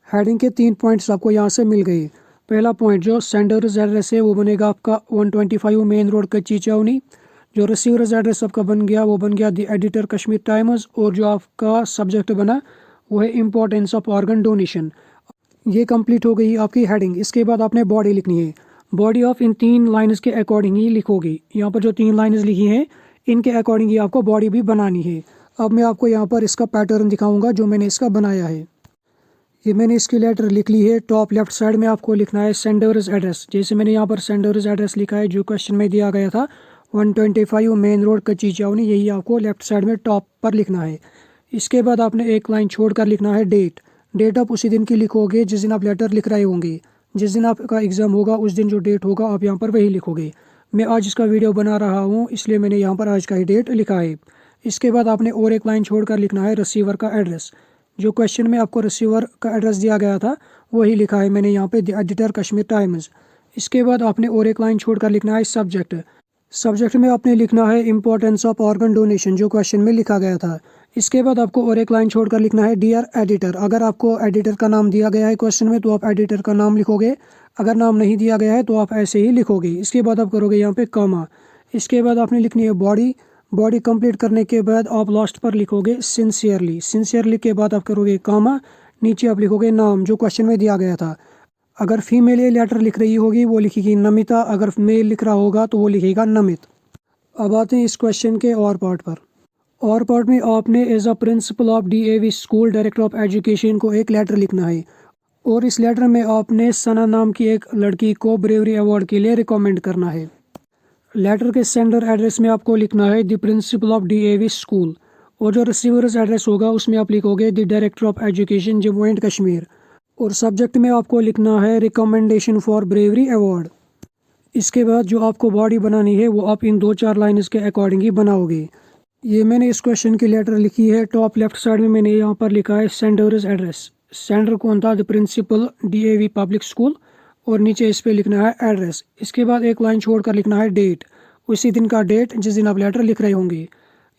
हेडिंग के 3 पॉइंट्स आपको यहाँ से मिल गए। पहला पॉइंट जो सेंडर्स एड्रेस है वो बनेगा आपका 125 मेन रोड कच्ची चावनी। जो रिसीवर्स एड्रेस आपका बन गया वो बन गया द एडिटर कश्मीर टाइम्स। और जो आपका सब्जेक्ट बना वो है इम्पोर्टेंस ऑफ ऑर्गन डोनेशन। ये कंप्लीट हो गई आपकी हेडिंग। इसके बाद आपने बॉडी लिखनी है। बॉडी ऑफ इन 3 लाइन्स के अकॉर्डिंग ही लिखोगी। यहाँ पर जो 3 लाइन्स लिखी हैं इनके अकॉर्डिंग ही आपको बॉडी भी बनानी है। अब मैं आपको यहाँ पर इसका पैटर्न दिखाऊंगा जो मैंने इसका बनाया है। ये मैंने इसकी लेटर लिख ली है। टॉप लेफ्ट साइड में आपको लिखना है सेंडर्स एड्रेस, जैसे मैंने यहाँ पर सेंडर्स एड्रेस लिखा है जो क्वेश्चन में दिया गया था 125 मेन रोड कच्ची चावनी, यही आपको लेफ्ट साइड में टॉप पर लिखना है। इसके बाद आपने एक लाइन छोड़कर लिखना है डेट। डेट आप उसी दिन की लिखोगे जिस दिन आप लेटर लिख रहे होंगे। जिस दिन आपका एग्ज़ाम होगा उस दिन जो डेट होगा आप यहाँ पर वही लिखोगे। मैं आज इसका वीडियो बना रहा हूँ इसलिए मैंने यहाँ पर आज का ही डेट लिखा है। इसके बाद आपने और एक लाइन छोड़कर लिखना है रिसीवर का एड्रेस। जो क्वेश्चन में आपको रिसीवर का एड्रेस दिया गया था वही लिखा है मैंने यहाँ पे, द एडिटर कश्मीर टाइम्स। इसके बाद आपने और एक लाइन छोड़कर लिखना है सब्जेक्ट। सब्जेक्ट में आपने लिखना है इम्पोर्टेंस ऑफ ऑर्गन डोनेशन जो क्वेश्चन में लिखा गया था। इसके बाद आपको और एक लाइन छोड़कर लिखना है डियर एडिटर। अगर आपको एडिटर का नाम दिया गया है क्वेश्चन में तो आप एडिटर का नाम लिखोगे, अगर नाम नहीं दिया गया है तो आप ऐसे ही लिखोगे। इसके बाद आप करोगे यहाँ पे कामा। इसके बाद आपने लिखनी है बॉडी। बॉडी कंप्लीट करने के बाद आप लास्ट पर लिखोगे सिंसियरली। सिंसियरली के बाद आप करोगे कामा, नीचे आप लिखोगे नाम जो क्वेश्चन में दिया गया था। अगर फीमेल ये लेटर लिख रही होगी वो लिखेगी नमिता, अगर मेल लिख रहा होगा तो वो लिखेगा नमित। अब आते हैं इस क्वेश्चन के और पार्ट पर। और पार्ट में आपने as a principal of DAV school director of education को एक लेटर लिखना है और इस लेटर में आपने सना नाम की एक लड़की को ब्रेवरी अवार्ड के लिए रिकमेंड करना है। लेटर के सेंडर एड्रेस में आपको लिखना है the principal of DAV school और जो रिसीवर्स एड्रेस होगा उसमें आप लिखोगे the director of education Jammu and Kashmir और सब्जेक्ट में आपको लिखना है रिकमेंडेशन फॉर ब्रेवरी अवार्ड। इसके बाद जो आपको बॉडी बनानी है वो आप इन 2-4 लाइन्स के अकॉर्डिंग ही बनाओगे। ये मैंने इस क्वेश्चन की लेटर लिखी है। टॉप लेफ्ट साइड में मैंने यहाँ पर लिखा है सेंडर्स एड्रेस। सेंडर कौन था? The principal DAV public school और नीचे इस पे लिखना है एड्रेस। इसके बाद एक लाइन छोड़कर लिखना है डेट, उसी दिन का डेट जिस दिन आप लेटर लिख रहे होंगे।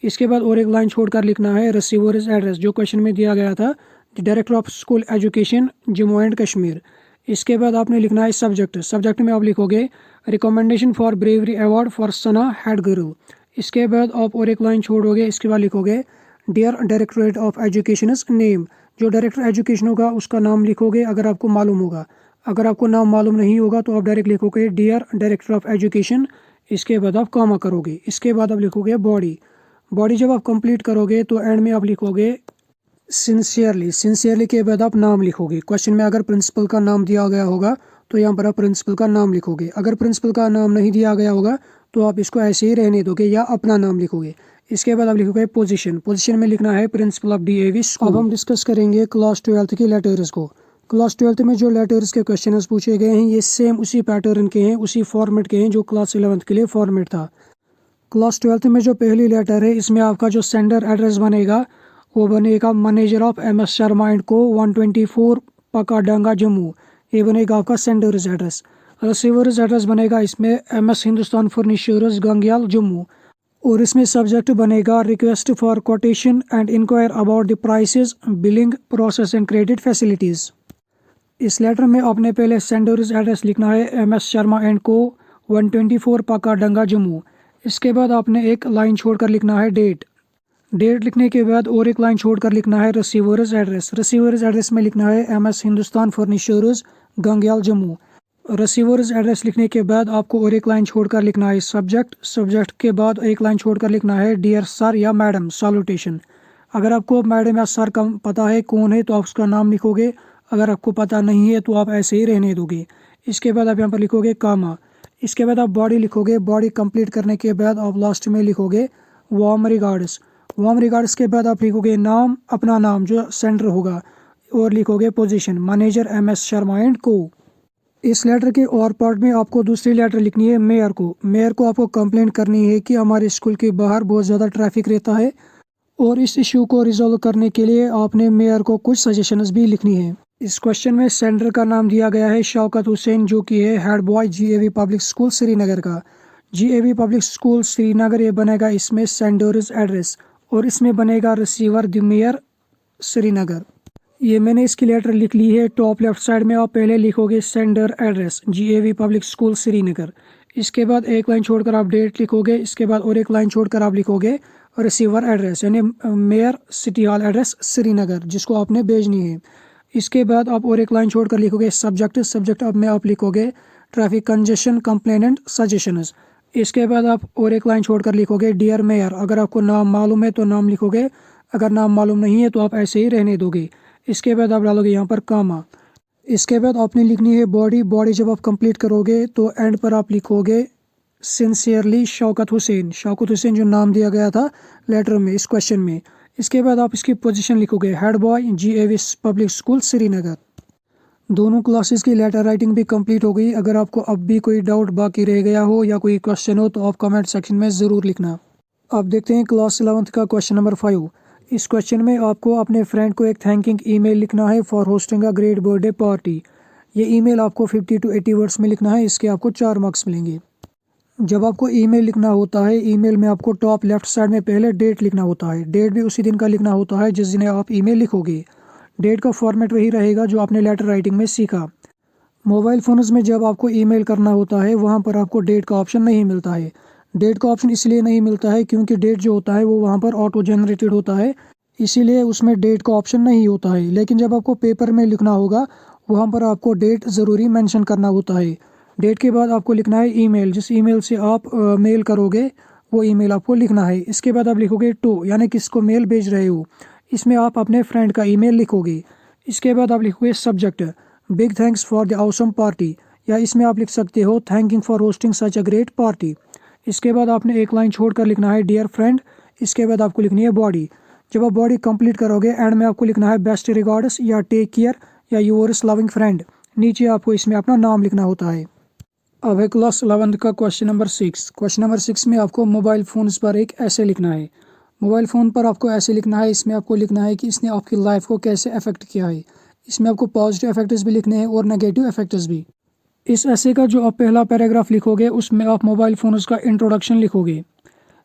इसके बाद और एक लाइन छोड़कर लिखना है रिसीवर्स एड्रेस जो क्वेश्चन में दिया गया था, the director of school education Jammu and Kashmir. इसके बाद आपने लिखना है सब्जेक्ट। सब्जेक्ट में आप लिखोगे recommendation for bravery award for Sana head girl. इसके बाद आप और एक लाइन छोड़ोगे, इसके बाद लिखोगे dear directorate of education name. जो डायरेक्टर एजुकेशन होगा उसका नाम लिखोगे अगर आपको मालूम होगा। अगर आपको नाम मालूम नहीं होगा तो आप डायरेक्ट लिखोगे डियर डायरेक्टर ऑफ एजुकेशन। इसके बाद आप कॉमा करोगे। इसके बाद आप लिखोगे बॉडी। बॉडी जब आप कंप्लीट करोगे तो एंड में आप लिखोगे सिंसियरली। सिंसियरली के बाद आप नाम लिखोगे। क्वेश्चन में अगर प्रिंसिपल का नाम दिया गया होगा तो यहाँ पर आप प्रिंसिपल का नाम लिखोगे। अगर प्रिंसिपल का नाम नहीं दिया गया होगा तो आप इसको ऐसे ही रहने दोगे या अपना नाम लिखोगे। इसके बाद आप लिखोगे पोजीशन। पोजीशन में लिखना है प्रिंसिपल ऑफ DAV स्कूल। अब हम डिस्कस करेंगे क्लास 12th की लेटर्स को। क्लास 12th में जो लेटर्स के क्वेश्चन पूछे गए हैं ये सेम उसी पैटर्न के हैं, उसी फॉर्मेट के हैं जो क्लास 11th के लिए फॉर्मेट था। क्लास 12th में जो पहली लेटर है इसमें आपका जो सेंडर एड्रेस बनेगा वो बनेगा manager of MS Sharma and को 124 पकाडांगा जम्मू। ये बनेगा आपका सेंडर्स एड्रेस। रिसीवर्स एड्रेस बनेगा इसमें MS हिंदुस्तान फर्नीचर्स गंगयाल जम्मू और इसमें सब्जेक्ट बनेगा request for quotation and inquire about the prices billing process and credit facilities. इस लेटर में आपने पहले सेंडर्स एड्रेस लिखना है MS शर्मा एंड को 124 पकाडांगा जम्मू। इसके बाद आपने एक लाइन छोड़कर लिखना है डेट। डेट लिखने के बाद और एक लाइन छोड़कर लिखना है रिसीवर्स एड्रेस। रिसीवर्स एड्रेस में लिखना है MS Hindustan furnitures Gangyal Jammu. Receivers address लिखने के बाद आपको और एक लाइन छोड़कर लिखना है सब्जेक्ट। सब्जेक्ट के बाद एक लाइन छोड़कर लिखना है डियर सर या मैडम सैल्यूटेशन। अगर आपको मैडम या सर का पता है कौन है तो आप उसका नाम लिखोगे, अगर आपको पता नहीं है तो आप ऐसे ही रहने दोगे। इसके बाद आप यहाँ पर लिखोगे कामा। इसके बाद आप बॉडी लिखोगे। बॉडी कंप्लीट करने के बाद आप लास्ट में लिखोगे वार्म रिगार्ड्स। वार्म रिगार्ड्स के बाद आप लिखोगे नाम, अपना नाम जो सेंडर होगा, और लिखोगे position manager MS Sharma and को। इस लेटर के और पार्ट में आपको दूसरी लेटर लिखनी है मेयर को। मेयर को आपको कंप्लेंट करनी है कि हमारे स्कूल के बाहर बहुत ज़्यादा ट्रैफिक रहता है और इस इशू को रिजॉल्व करने के लिए आपने मेयर को कुछ सजेशंस भी लिखनी है। इस क्वेश्चन में सेंडर का नाम दिया गया है शौकत हुसैन जो कि है head boy GAV public school Srinagar का। GAV पब्लिक स्कूल श्रीनगर ये बनेगा इसमें सेंडर्स एड्रेस और इसमें बनेगा रिसीवर द मेयर श्रीनगर। ये मैंने इसकी लेटर लिख ली है। टॉप लेफ्ट साइड में आप पहले लिखोगे sender address GAV public school Srinagar. इसके बाद एक लाइन छोड़कर आप डेट लिखोगे। इसके बाद और एक लाइन छोड़कर आप लिखोगे रिसीवर एड्रेस यानी mayor city hall address Srinagar जिसको आपने भेजनी है। इसके बाद आप और एक लाइन छोड़कर लिखोगे सब्जेक्ट। सब्जेक्ट अब में आप लिखोगे ट्रैफिक कंजेशन कंप्लेनेंट सजेशंस। इसके बाद आप और एक लाइन छोड़कर लिखोगे डियर मेयर। अगर आपको नाम मालूम है तो नाम लिखोगे, अगर नाम मालूम नहीं है तो आप ऐसे ही रहने दोगे। इसके बाद आप डालोगे यहाँ पर कामा। इसके बाद आपने लिखनी है बॉडी। बॉडी जब आप कंप्लीट करोगे तो एंड पर आप लिखोगे सिंसियरली शौकत हुसैन। शौकत हुसैन जो नाम दिया गया था लेटर में इस क्वेश्चन में। इसके बाद आप इसकी पोजीशन लिखोगे head boy GAV public school Srinagar. दोनों क्लासेस की लेटर राइटिंग भी कंप्लीट हो गई। अगर आपको अब भी कोई डाउट बाकी रह गया हो या कोई क्वेश्चन हो तो आप कमेंट सेक्शन में ज़रूर लिखना। अब देखते हैं क्लास 11th का क्वेश्चन नंबर 5। इस क्वेश्चन में आपको अपने फ्रेंड को एक थैंकिंग ईमेल लिखना है for hosting a great birthday party. ये ईमेल आपको 50 to 80 वर्ड्स में लिखना है। इसके आपको 4 मार्क्स मिलेंगे। जब आपको ईमेल लिखना होता है, ईमेल में आपको टॉप लेफ्ट साइड में पहले डेट लिखना होता है। डेट भी उसी दिन का लिखना होता है जिस दिन आप ईमेल लिखोगे। डेट का फॉर्मेट वही रहेगा जो आपने लेटर राइटिंग में सीखा। मोबाइल फ़ोन्स में जब आपको ईमेल करना होता है वहाँ पर आपको डेट का ऑप्शन नहीं मिलता है। डेट का ऑप्शन इसलिए नहीं मिलता है क्योंकि डेट जो होता है वो वहाँ पर ऑटो जनरेटेड होता है, इसीलिए उसमें डेट का ऑप्शन नहीं होता है। लेकिन जब आपको पेपर में लिखना होगा वहाँ पर आपको डेट ज़रूरी मेंशन करना होता है। डेट के बाद आपको लिखना है ईमेल, जिस ईमेल से आप मेल करोगे वो ईमेल आपको लिखना है। इसके बाद आप लिखोगे टू, यानी किसको मेल भेज रहे हो, इसमें आप अपने फ्रेंड का ईमेल लिखोगे। इसके बाद आप लिखोगे subject big thanks for the awesome party, या इसमें आप लिख सकते हो thanking for hosting such a great party. इसके बाद आपने एक लाइन छोड़कर लिखना है डियर फ्रेंड। इसके बाद आपको लिखनी है बॉडी। जब आप बॉडी कंप्लीट करोगे एंड में आपको लिखना है बेस्ट रिगार्ड्स या टेक केयर या योर्स लविंग फ्रेंड। नीचे आपको इसमें अपना नाम लिखना होता है। अब है क्लास 11 का क्वेश्चन नंबर 6। क्वेश्चन नंबर 6 में आपको मोबाइल फ़ोन्स पर एक ऐसे लिखना है। मोबाइल फ़ोन पर आपको ऐसे लिखना है, इसमें आपको लिखना है कि इसने आपकी लाइफ को कैसे अफेक्ट किया है। इसमें आपको पॉजिटिव इफेक्ट्स भी लिखने हैं और नेगेटिव इफेक्ट्स भी। इस ऐसे का जो आप पहला पैराग्राफ लिखोगे उसमें आप मोबाइल फ़ोन्स का इंट्रोडक्शन लिखोगे।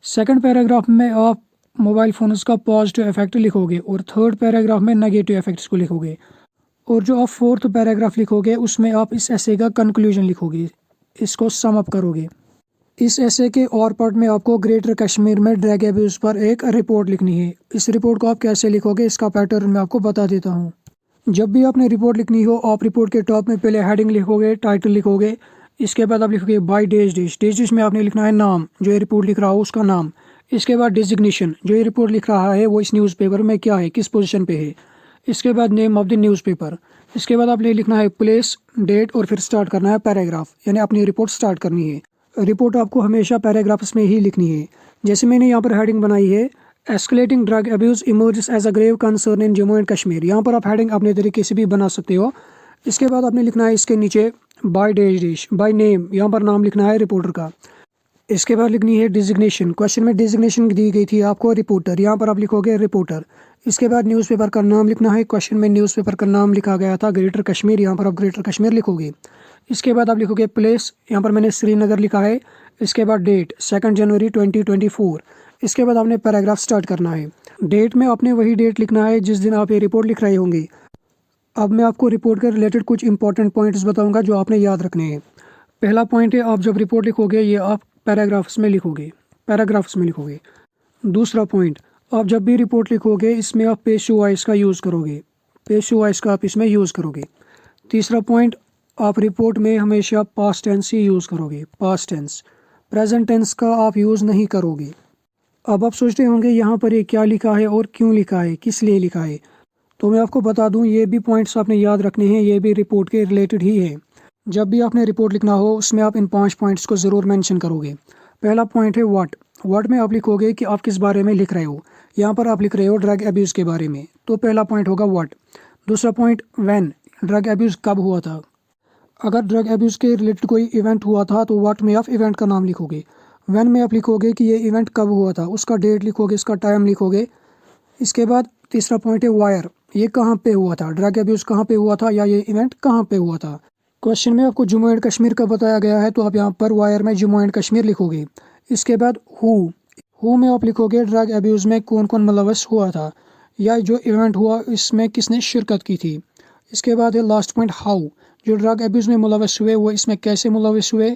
सेकंड पैराग्राफ में आप मोबाइल फ़ोन्स का पॉजिटिव इफेक्ट लिखोगे और थर्ड पैराग्राफ में नेगेटिव इफेक्ट्स को लिखोगे। और जो आप फोर्थ पैराग्राफ लिखोगे उसमें आप इस ऐसे का कंक्लूजन लिखोगे, इसको सम अप करोगे। इस ऐसे के और पार्ट में आपको ग्रेटर कश्मीर में ड्रग एब्यूज़ पर एक रिपोर्ट लिखनी है। इस रिपोर्ट को आप कैसे लिखोगे इसका पैटर्न मैं आपको बता देता हूँ। जब भी आपने रिपोर्ट लिखनी हो आप रिपोर्ट के टॉप में पहले हेडिंग लिखोगे, टाइटल लिखोगे। इसके बाद आप लिखोगे बाय डेज में आपने लिखना है नाम, जो ये रिपोर्ट लिख रहा हो उसका नाम। इसके बाद डिजिग्नेशन, जो ये रिपोर्ट लिख रहा है वो इस न्यूज़पेपर में क्या है, किस पोजीशन पे है। इसके बाद नेम ऑफ द न्यूज़पेपर। इसके बाद आपने लिखना है प्लेस, डेट और फिर स्टार्ट करना है पैराग्राफ, यानी अपनी रिपोर्ट स्टार्ट करनी है। रिपोर्ट आपको हमेशा पैराग्राफ्स में ही लिखनी है। जैसे मैंने यहाँ पर हेडिंग बनाई है escalating drug abuse emerges as a grave concern in Jammu and Kashmir. यहाँ पर आप हेडिंग अपने तरीके से भी बना सकते हो। इसके बाद आपने लिखना है इसके नीचे बाय डेज, बाय नेम, यहाँ पर नाम लिखना है रिपोर्टर का। इसके बाद लिखनी है डिजिग्नेशन। क्वेश्चन में डिजिग्नेशन दी गई थी आपको रिपोर्टर, यहाँ पर आप लिखोगे रिपोर्टर। इसके बाद न्यूज़पेपर का नाम लिखना है। क्वेश्चन में न्यूज़पेपर का नाम लिखा गया था ग्रेटर कश्मीर, यहाँ पर आप ग्रेटर कश्मीर लिखोगे। इसके बाद आप लिखोगे प्लेस, यहाँ पर मैंने श्रीनगर लिखा है। इसके बाद डेट 2 जनवरी 2024। इसके बाद आपने पैराग्राफ स्टार्ट करना है। डेट में आपने वही डेट लिखना है जिस दिन आप ये रिपोर्ट लिख रहे होंगे। अब मैं आपको रिपोर्ट के रिलेटेड कुछ इंपॉर्टेंट पॉइंट्स बताऊंगा जो आपने याद रखने हैं। पहला पॉइंट है आप जब रिपोर्ट लिखोगे ये आप पैराग्राफ्स में लिखोगे। दूसरा पॉइंट, आप जब भी रिपोर्ट लिखोगे इसमें आप पेशू वॉइस का यूज़ करोगे, पेशू वॉइस का आप इसमें यूज़ करोगे। तीसरा पॉइंट, आप रिपोर्ट में हमेशा पास्ट टेंस ही यूज़ करोगे, पास्ट टेंस। प्रेजेंट टेंस का आप यूज़ नहीं करोगे। अब आप सोचते होंगे यहाँ पर ये क्या लिखा है और क्यों लिखा है, किस लिए लिखा है। तो मैं आपको बता दूँ ये भी पॉइंट्स आपने याद रखने हैं, ये भी रिपोर्ट के रिलेटेड ही है। जब भी आपने रिपोर्ट लिखना हो उसमें आप इन 5 पॉइंट्स को ज़रूर मेंशन करोगे। पहला पॉइंट है व्हाट में आप लिखोगे कि आप किस बारे में लिख रहे हो। यहाँ पर आप लिख रहे हो ड्रग एब्यूज़ के बारे में, तो पहला पॉइंट होगा व्हाट। दूसरा पॉइंट व्हेन, ड्रग एब्यूज़ कब हुआ था। अगर ड्रग एब्यूज़ के रिलेटेड कोई इवेंट हुआ था तो व्हाट में आप इवेंट का नाम लिखोगे। व्हेन में आप लिखोगे कि ये इवेंट कब हुआ था, उसका डेट लिखोगे, इसका टाइम लिखोगे। इसके बाद तीसरा पॉइंट है वायर, ये कहाँ पे हुआ था, ड्रग एब्यूज़ कहाँ पे हुआ था या ये इवेंट कहाँ पे हुआ था। क्वेश्चन में आपको जम्मू एंड कश्मीर का बताया गया है तो आप यहाँ पर वायर में जम्मू एंड कश्मीर लिखोगे। इसके बाद हु में आप लिखोगे ड्रग एब्यूज़ में कौन कौन मुलव्वस हुआ था या जो इवेंट हुआ इसमें किसने शिरकत की थी। इसके बाद है लास्ट पॉइंट हाउ, जो ड्रग एब्यूज़ में मुलव्वस हुए वो इसमें कैसे मुलव्वस हुए।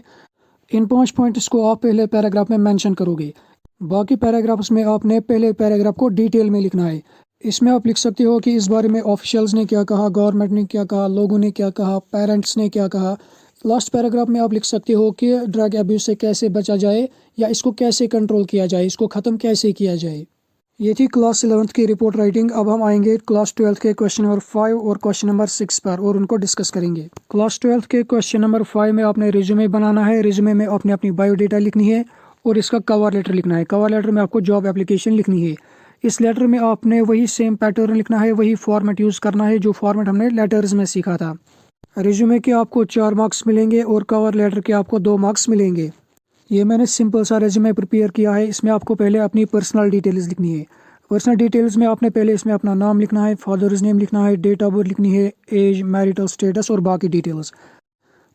इन 5 पॉइंट्स को आप पहले पैराग्राफ में मेंशन करोगे। बाकी पैराग्राफ्स में आपने पहले पैराग्राफ को डिटेल में लिखना है। इसमें आप लिख सकते हो कि इस बारे में ऑफिशियल्स ने क्या कहा, गवर्नमेंट ने क्या कहा, लोगों ने क्या कहा, पेरेंट्स ने क्या कहा। लास्ट पैराग्राफ में आप लिख सकते हो कि ड्रग एब्यूज़ से कैसे बचा जाए या इसको कैसे कंट्रोल किया जाए, इसको ख़त्म कैसे किया जाए। ये थी क्लास 11th की रिपोर्ट राइटिंग। अब हम आएंगे क्लास 12th के क्वेश्चन नंबर 5 और क्वेश्चन नंबर 6 पर और उनको डिस्कस करेंगे। क्लास 12th के क्वेश्चन नंबर 5 में आपने रिज्यूमे बनाना है। रिज्यूमे में आपने अपनी बायोडाटा लिखनी है और इसका कवर लेटर लिखना है। कवर लेटर में आपको जॉब एप्लीकेशन लिखनी है। इस लेटर में आपने वही सेम पैटर्न लिखना है, वही फॉर्मेट यूज़ करना है जो फॉर्मेट हमने लेटर्स में सीखा था। रिज्यूमे के आपको 4 मार्क्स मिलेंगे और कवर लेटर के आपको 2 मार्क्स मिलेंगे। ये मैंने सिंपल सा रेज्यूमे प्रिपेयर किया है। इसमें आपको पहले अपनी पर्सनल डिटेल्स लिखनी है। पर्सनल डिटेल्स में आपने पहले इसमें अपना नाम लिखना है, फादर्स नेम लिखना है, डेट ऑफ बर्थ लिखनी है, एज, मैरिटल स्टेटस और बाकी डिटेल्स।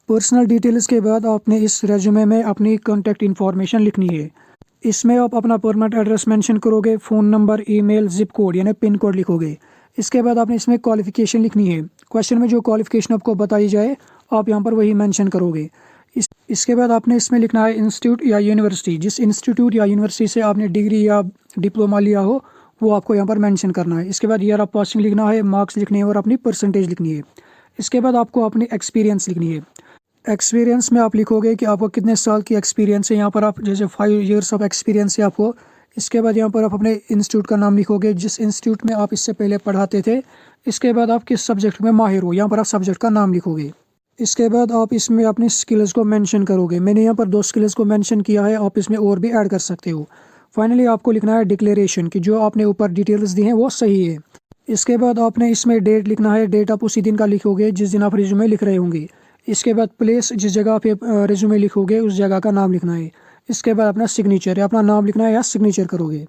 पर्सनल डिटेल्स के बाद आपने इस रेज्यूमे में अपनी कॉन्टैक्ट इन्फॉर्मेशन लिखनी है। इसमें आप अपना परमानेंट एड्रेस मेंशन करोगे, phone number, email, zip code यानी पिन कोड लिखोगे। इसके बाद आपने इसमें क्वालिफ़िकेशन लिखनी है। क्वेश्चन में जो क्वालिफ़िकेशन आपको बताई जाए आप यहाँ पर वही मेंशन करोगे। इसके बाद आपने इसमें लिखना है इंस्टीट्यूट या यूनिवर्सिटी। जिस इंस्टीट्यूट या यूनिवर्सिटी से आपने डिग्री या डिप्लोमा लिया हो वो आपको यहाँ पर मेंशन करना है। इसके बाद ईयर ऑफ पासिंग लिखना है, मार्क्स लिखने हैं और अपनी परसेंटेज लिखनी है। इसके बाद आपको अपनी एक्सपीरियंस लिखनी है। एक्सपीरियंस में आप लिखोगे कि आपको कितने साल की एक्सपीरियंस है। यहाँ पर आप जैसे 5 ईयर्स ऑफ एक्सपीरियंस है आपको। इसके बाद यहाँ पर आप अपने इंस्टीट्यूट का नाम लिखोगे, जिस इंस्टीट्यूट में आप इससे पहले पढ़ाते थे। इसके बाद आप किस सब्जेक्ट में माहिर हो, यहाँ पर आप सब्जेक्ट का नाम लिखोगे। इसके बाद आप इसमें अपनी स्किल्स को मेंशन करोगे। मैंने यहाँ पर 2 स्किल्स को मेंशन किया है, आप इसमें और भी ऐड कर सकते हो। फाइनली आपको लिखना है डिक्लेरेशन कि जो आपने ऊपर डिटेल्स दी हैं वो सही है। इसके बाद आपने इसमें डेट लिखना है। डेट आप उसी दिन का लिखोगे जिस दिन आप रिज्यूमे लिख रहे होंगे। इसके बाद प्लेस, जिस जगह पे रिज्यूमे लिखोगे उस जगह का नाम लिखना है। इसके बाद अपना सिग्नेचर या अपना नाम लिखना है या सिग्नेचर करोगे।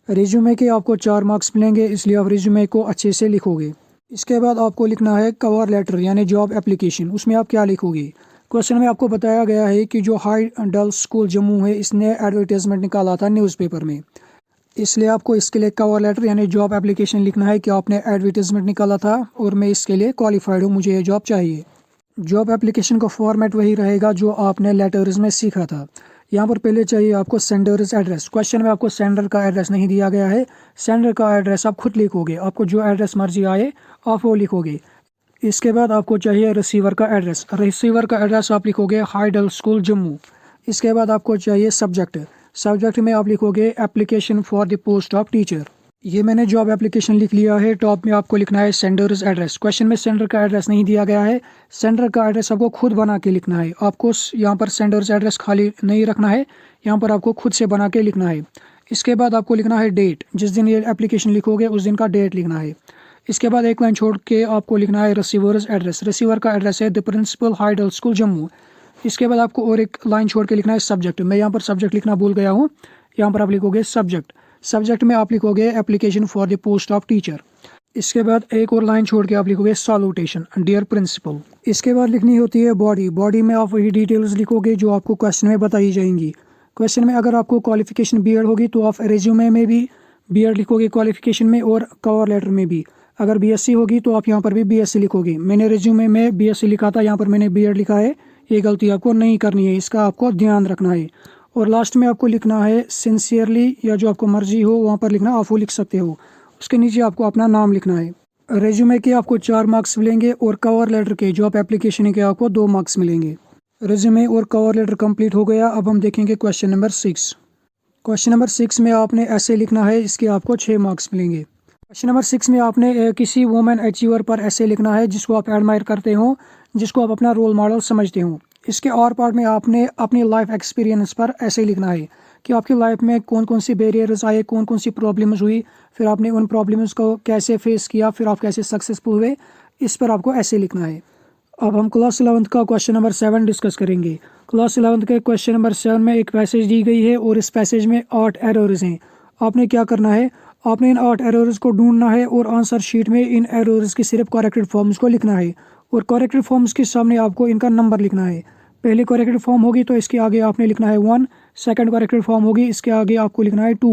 रिज्यूमे के आपको 4 मार्क्स मिलेंगे, इसलिए आप रिज्यूमे को अच्छे से लिखोगे। इसके बाद आपको लिखना है कवर लेटर यानी जॉब एप्लीकेशन। उसमें आप क्या लिखोगे? क्वेश्चन में आपको बताया गया है कि जो हाइडल स्कूल जम्मू है इसने एडवर्टाइजमेंट निकाला था न्यूज़पेपर में, इसलिए आपको इसके लिए कवर लेटर यानी जॉब एप्लीकेशन लिखना है कि आपने एडवर्टाइजमेंट निकाला था और मैं इसके लिए क्वालिफाइड हूँ, मुझे ये जॉब चाहिए। जॉब एप्लीकेशन का फॉर्मेट वही रहेगा जो आपने लेटर्स में सीखा था। यहाँ पर पहले चाहिए आपको सेंडर्स एड्रेस। क्वेश्चन में आपको सेंडर का एड्रेस नहीं दिया गया है, सेंडर का एड्रेस आप खुद लिखोगे। आपको जो एड्रेस मर्जी आए आप वो लिखोगे। इसके बाद आपको चाहिए रिसीवर का एड्रेस। रिसीवर का एड्रेस आप लिखोगे हाइडल स्कूल जम्मू। इसके बाद आपको चाहिए सब्जेक्ट। सब्जेक्ट में आप लिखोगे application for the post of teacher. ये मैंने जॉब एप्लीकेशन लिख लिया है। टॉप में आपको लिखना है सेंडर्स एड्रेस। क्वेश्चन में सेंडर का एड्रेस नहीं दिया गया है, सेंडर का एड्रेस आपको खुद बना के लिखना है। आपको यहाँ पर सेंडर्स एड्रेस खाली नहीं रखना है, यहाँ पर आपको खुद से बना के लिखना है। इसके बाद आपको लिखना है डेट, जिस दिन ये एप्लीकेशन लिखोगे उस दिन का डेट लिखना है। इसके बाद एक लाइन छोड़ के आपको लिखना है रिसीवर्स एड्रेस। रिसीवर का एड्रेस है the principal hydel school Jammu. इसके बाद आपको और एक लाइन छोड़ के लिखना है सब्जेक्ट। मैं यहाँ पर सब्जेक्ट लिखना भूल गया हूँ, यहाँ पर आप लिखोगे सब्जेक्ट। सब्जेक्ट में आप लिखोगे application for the post of teacher. इसके बाद एक और लाइन छोड़ के आप लिखोगे सॉल्यूटेशन डियर प्रिंसिपल। इसके बाद लिखनी होती है बॉडी। बॉडी में आप वही डिटेल्स लिखोगे जो आपको क्वेश्चन में बताई जाएंगी। क्वेश्चन में अगर आपको क्वालिफिकेशन बीएड होगी तो आप रिज्यूमे में भी बीएड लिखोगे क्वालिफिकेशन में और कवर लेटर में भी। अगर बीएससी होगी तो आप यहाँ पर भी बीएससी लिखोगे। मैंने रिज्यूमे में बीएससी लिखा था, यहाँ पर मैंने बीएड लिखा है। ये गलती आपको नहीं करनी है, इसका आपको ध्यान रखना है। और लास्ट में आपको लिखना है सिंसियरली, या जो आपको मर्जी हो वहाँ पर लिखना, आप वो लिख सकते हो। उसके नीचे आपको अपना नाम लिखना है। रेज्यूमे के आपको 4 मार्क्स मिलेंगे और कवर लेटर के जॉब एप्लीकेशन के आपको 2 मार्क्स मिलेंगे। रेज्यूमे और कवर लेटर कंप्लीट हो गया। अब हम देखेंगे क्वेश्चन नंबर 6। क्वेश्चन नंबर 6 में आपने ऐसे लिखना है, इसके आपको 6 मार्क्स मिलेंगे। क्वेश्चन नंबर 6 में आपने किसी वुमेन अचीवर पर ऐसे लिखना है जिसको आप एडमायर करते हो, जिसको आप अपना रोल मॉडल समझते हो। इसके और पार्ट में आपने अपनी लाइफ एक्सपीरियंस पर ऐसे लिखना है कि आपकी लाइफ में कौन कौन सी बैरियर्स आए, कौन कौन सी प्रॉब्लम्स हुई, फिर आपने उन प्रॉब्लम्स को कैसे फेस किया, फिर आप कैसे सक्सेसफुल हुए। इस पर आपको ऐसे लिखना है। अब हम क्लास 11th का क्वेश्चन नंबर 7 डिस्कस करेंगे। क्लास 11th के क्वेश्चन नंबर 7 में एक पैसेज दी गई है और इस पैसेज में 8 एरर्स हैं। आपने क्या करना है, आपने इन 8 एरर्स को ढूंढना है और आंसर शीट में इन एरर्स की सिर्फ करेक्टेड फॉर्म्स को लिखना है और करेक्टेड फॉर्म्स के सामने आपको इनका नंबर लिखना है। पहली करेक्टेड फॉर्म होगी तो इसके आगे आपने लिखना है 1, सेकंड करेक्टेड फॉर्म होगी इसके आगे आपको लिखना है 2,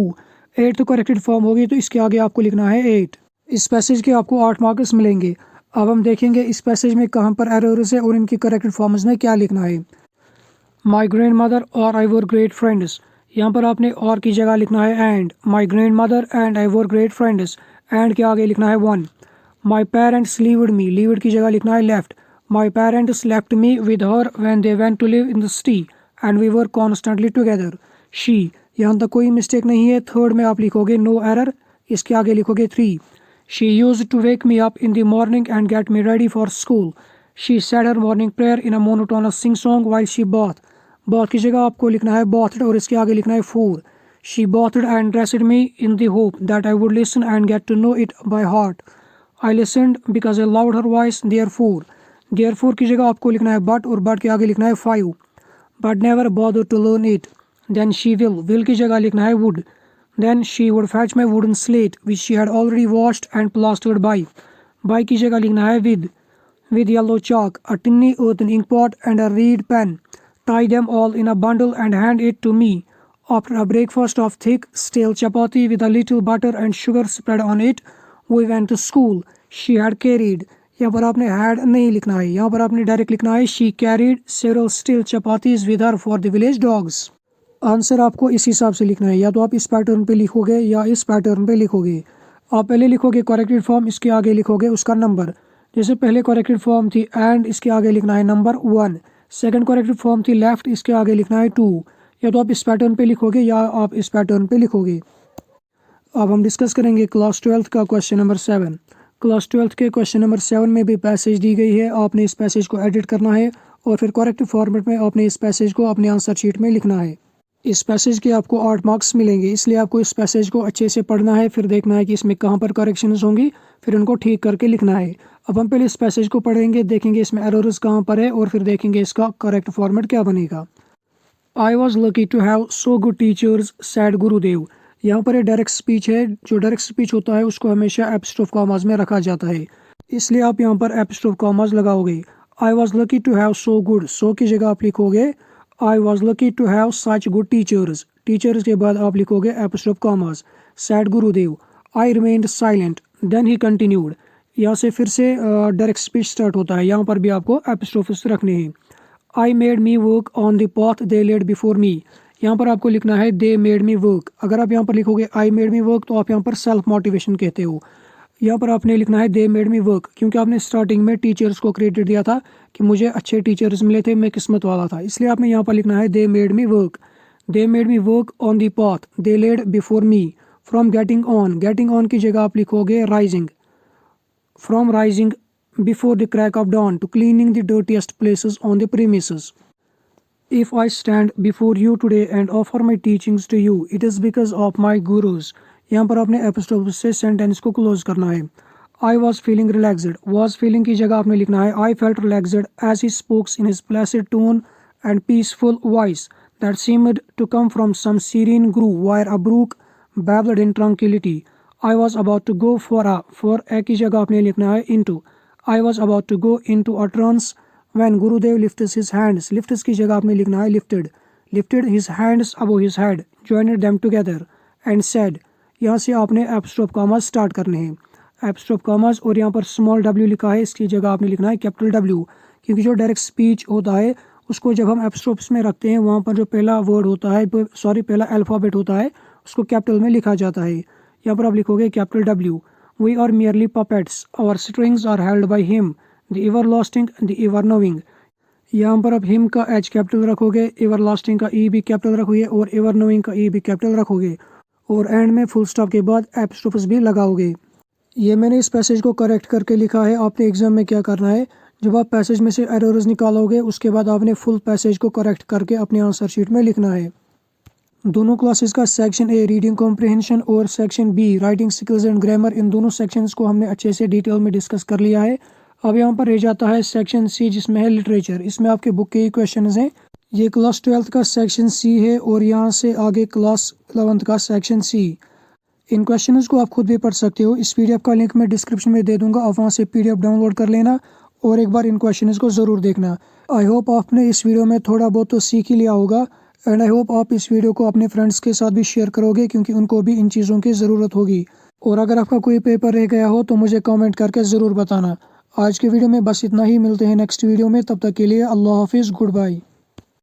8th करेक्टेड फॉर्म होगी तो इसके आगे आपको लिखना है 8। इस पैसेज के आपको 8 मार्क्स मिलेंगे। अब हम देखेंगे इस पैसेज में कहाँ पर एरर्स है और इनकी करेक्टेड फॉर्म्स में क्या लिखना है। माई ग्रैंड मदर और आई वर ग्रेट फ्रेंड्स, यहाँ पर आपने और की जगह लिखना है and. My grandmother and I were great friends, and के आगे लिखना है 1। My parents leaved me, leaved की जगह लिखना है left. My parents left me with her when they went to live in the city and we were constantly together. She, यहाँ तक कोई मिस्टेक नहीं है। थर्ड में आप लिखोगे नो एरर, इसके आगे लिखोगे 3। She used to wake me up in the morning and get me ready for school. She said her morning prayer in a monotonous sing-song while she bathed. Bath की जगह आपको लिखना है bathed और इसके आगे लिखना है 4. She bathed and dressed me in the hope that I would listen and get to know it by heart. I listened because I loved her voice. Therefore की जगह आपको लिखना है but और but के आगे लिखना है 5. But never bothered to learn it. Then she will की जगह लिखना है would. Then she would fetch my wooden slate which she had already washed and plastered by की जगह लिखना है with yellow chalk, a tinny earthen ink pot and a reed pen. Tie them all in a bundle and hand it to me. After a breakfast of thick, stale chapati with a little butter and sugar spread on it, we went to school. She had carried, यहाँ पर आपने हैड नहीं लिखना है, यहाँ पर आपने डायरेक्ट लिखना है she carried several steel chapatis with her for the village dogs. Answer आपको इस हिसाब से लिखना है, या तो आप इस पैटर्न पे लिखोगे या इस पैटर्न पे लिखोगे। आप पहले लिखोगे करेक्टेड फॉर्म, इसके आगे लिखोगे उसका नंबर। जैसे पहले करेक्टेड फॉर्म थी एंड, इसके आगे लिखना है नंबर 1। सेकंड करेक्टेड फॉर्म थी लेफ्ट, इसके आगे लिखना है 2। या तो आप इस पैटर्न पे लिखोगे या आप इस पैटर्न पे लिखोगे। अब हम डिस्कस करेंगे क्लास 12 का क्वेश्चन नंबर 7। क्लास 12 के क्वेश्चन नंबर 7 में भी पैसेज दी गई है, आपने इस पैसेज को एडिट करना है और फिर करेक्ट फॉर्मेट में आपने इस पैसेज को अपने आंसर शीट में लिखना है। इस पैसेज के आपको 8 मार्क्स मिलेंगे, इसलिए आपको इस पैसेज को अच्छे से पढ़ना है, फिर देखना है कि इसमें कहाँ पर करेक्शंस होंगी, फिर उनको ठीक करके लिखना है। अब हम पहले इस पैसेज को पढ़ेंगे, देखेंगे इसमें एरर्स कहाँ पर है और फिर देखेंगे इसका करेक्ट फॉर्मेट क्या बनेगा। I was lucky to have so good teachers said Gurudev. यहाँ पर ये डायरेक्ट स्पीच है, जो डायरेक्ट स्पीच होता है उसको हमेशा एपिस्ट्रोफ कॉमास में रखा जाता है, इसलिए आप यहाँ पर एपिस्ट्रोफ कॉमास लगाओगे। I was lucky to have so good, so की जगह आप लिखोगे I was lucky to have such good teachers, teachers के बाद आप लिखोगे apostrophe commas. Said Gurudev, I remained silent then he continued. यहाँ से फिर से डायरेक्ट स्पीच स्टार्ट होता है, यहाँ पर भी आपको एपिस्ट्रोफिस रखने हैं। I made me work on the path they led before मी, यहाँ पर आपको लिखना है दे मेड मी वर्क। अगर आप यहाँ पर लिखोगे आई मेड मी वर्क तो आप यहाँ पर सेल्फ मोटिवेशन कहते हो। यहाँ पर आपने लिखना है दे मेड मी वर्क, क्योंकि आपने स्टार्टिंग में टीचर्स को क्रेडिट दिया था कि मुझे अच्छे टीचर्स मिले थे, मैं किस्मत वाला था, इसलिए आपने यहाँ पर लिखना है they made me work. They made me work on the path they led before me. From getting on, getting on की जगह आप लिखोगे rising. From rising before the crack of dawn to cleaning the dirtiest places on the premises. If I stand before you today and offer my teachings to you, it is because of my gurus. यहाँ पर आपने एपिस्ट्रोफ से सेंटेंस को क्लोज करना है। I was feeling relaxed, was feeling की जगह आपने लिखना है I felt relaxed as he spoke in his placid tone and peaceful voice that seemed to come from some serene grove where a brook babbled in tranquility. I was about to go for a की जगह आपने लिखना है into. I was about to go into a trance when Gurudev lifted his hands, lifts की जगह आपने लिखना है lifted his hands above his head, joined them together and said। यहाँ से आपने एपिस्ट्रोफ कॉमास स्टार्ट करने हैं, एपिस्ट्रोफ कॉमास, और यहाँ पर स्मॉल w लिखा है, इसकी जगह आपने लिखना है कैपिटल W, क्योंकि जो डायरेक्ट स्पीच होता है उसको जब हम एपिस्ट्रोफ्स में रखते हैं वहाँ पर जो पहला वर्ड होता है, पहला अल्फ़ाबेट होता है, उसको कैपिटल में लिखा जाता है। यहाँ पर आप लिखोगे capital W। We are merely puppets, our strings are held by him, the everlasting, the ever knowing। यहाँ पर आप हिम का एच कैपिटल रखोगे, एवर लास्टिंग का ई भी कैपिटल रखोगे और एवर नोइंग का ई भी कैपिटल रखोगे, और एंड में फुल स्टॉप के बाद एपिस्ट्रोफस भी लगाओगे। ये मैंने इस पैसेज को करेक्ट करके लिखा है। आपने एग्जाम में क्या करना है, जब आप पैसेज में से एरर्स निकालोगे उसके बाद आपने फुल पैसेज को करेक्ट करके अपने आंसर शीट में लिखना है। दोनों क्लासेस का सेक्शन ए रीडिंग कॉम्प्रिहेंशन और section B writing skills and grammar, इन दोनों सेक्शंस को हमने अच्छे से डिटेल में डिस्कस कर लिया है। अब यहाँ पर रह जाता है सेक्शन सी, जिसमें है लिटरेचर। इसमें आपके बुक के ही क्वेश्चन हैं। ये क्लास 12 का सेक्शन सी है और यहाँ से आगे क्लास 11 का सेक्शन सी। इन क्वेश्चंस को आप खुद भी पढ़ सकते हो, इस पीडीएफ का लिंक मैं डिस्क्रिप्शन में दे दूंगा, आप वहाँ से पीडीएफ डाउनलोड कर लेना और एक बार इन क्वेश्चंस को ज़रूर देखना। आई होप आपने इस वीडियो में थोड़ा बहुत तो सीख ही लिया होगा, एंड आई होप आप इस वीडियो को अपने फ्रेंड्स के साथ भी शेयर करोगे, क्योंकि उनको भी इन चीज़ों की ज़रूरत होगी। और अगर आपका कोई पेपर रह गया हो तो मुझे कमेंट करके ज़रूर बताना। आज के वीडियो में बस इतना ही, मिलते हैं नेक्स्ट वीडियो में, तब तक के लिए अल्लाह हाफिज़, गुड बाय।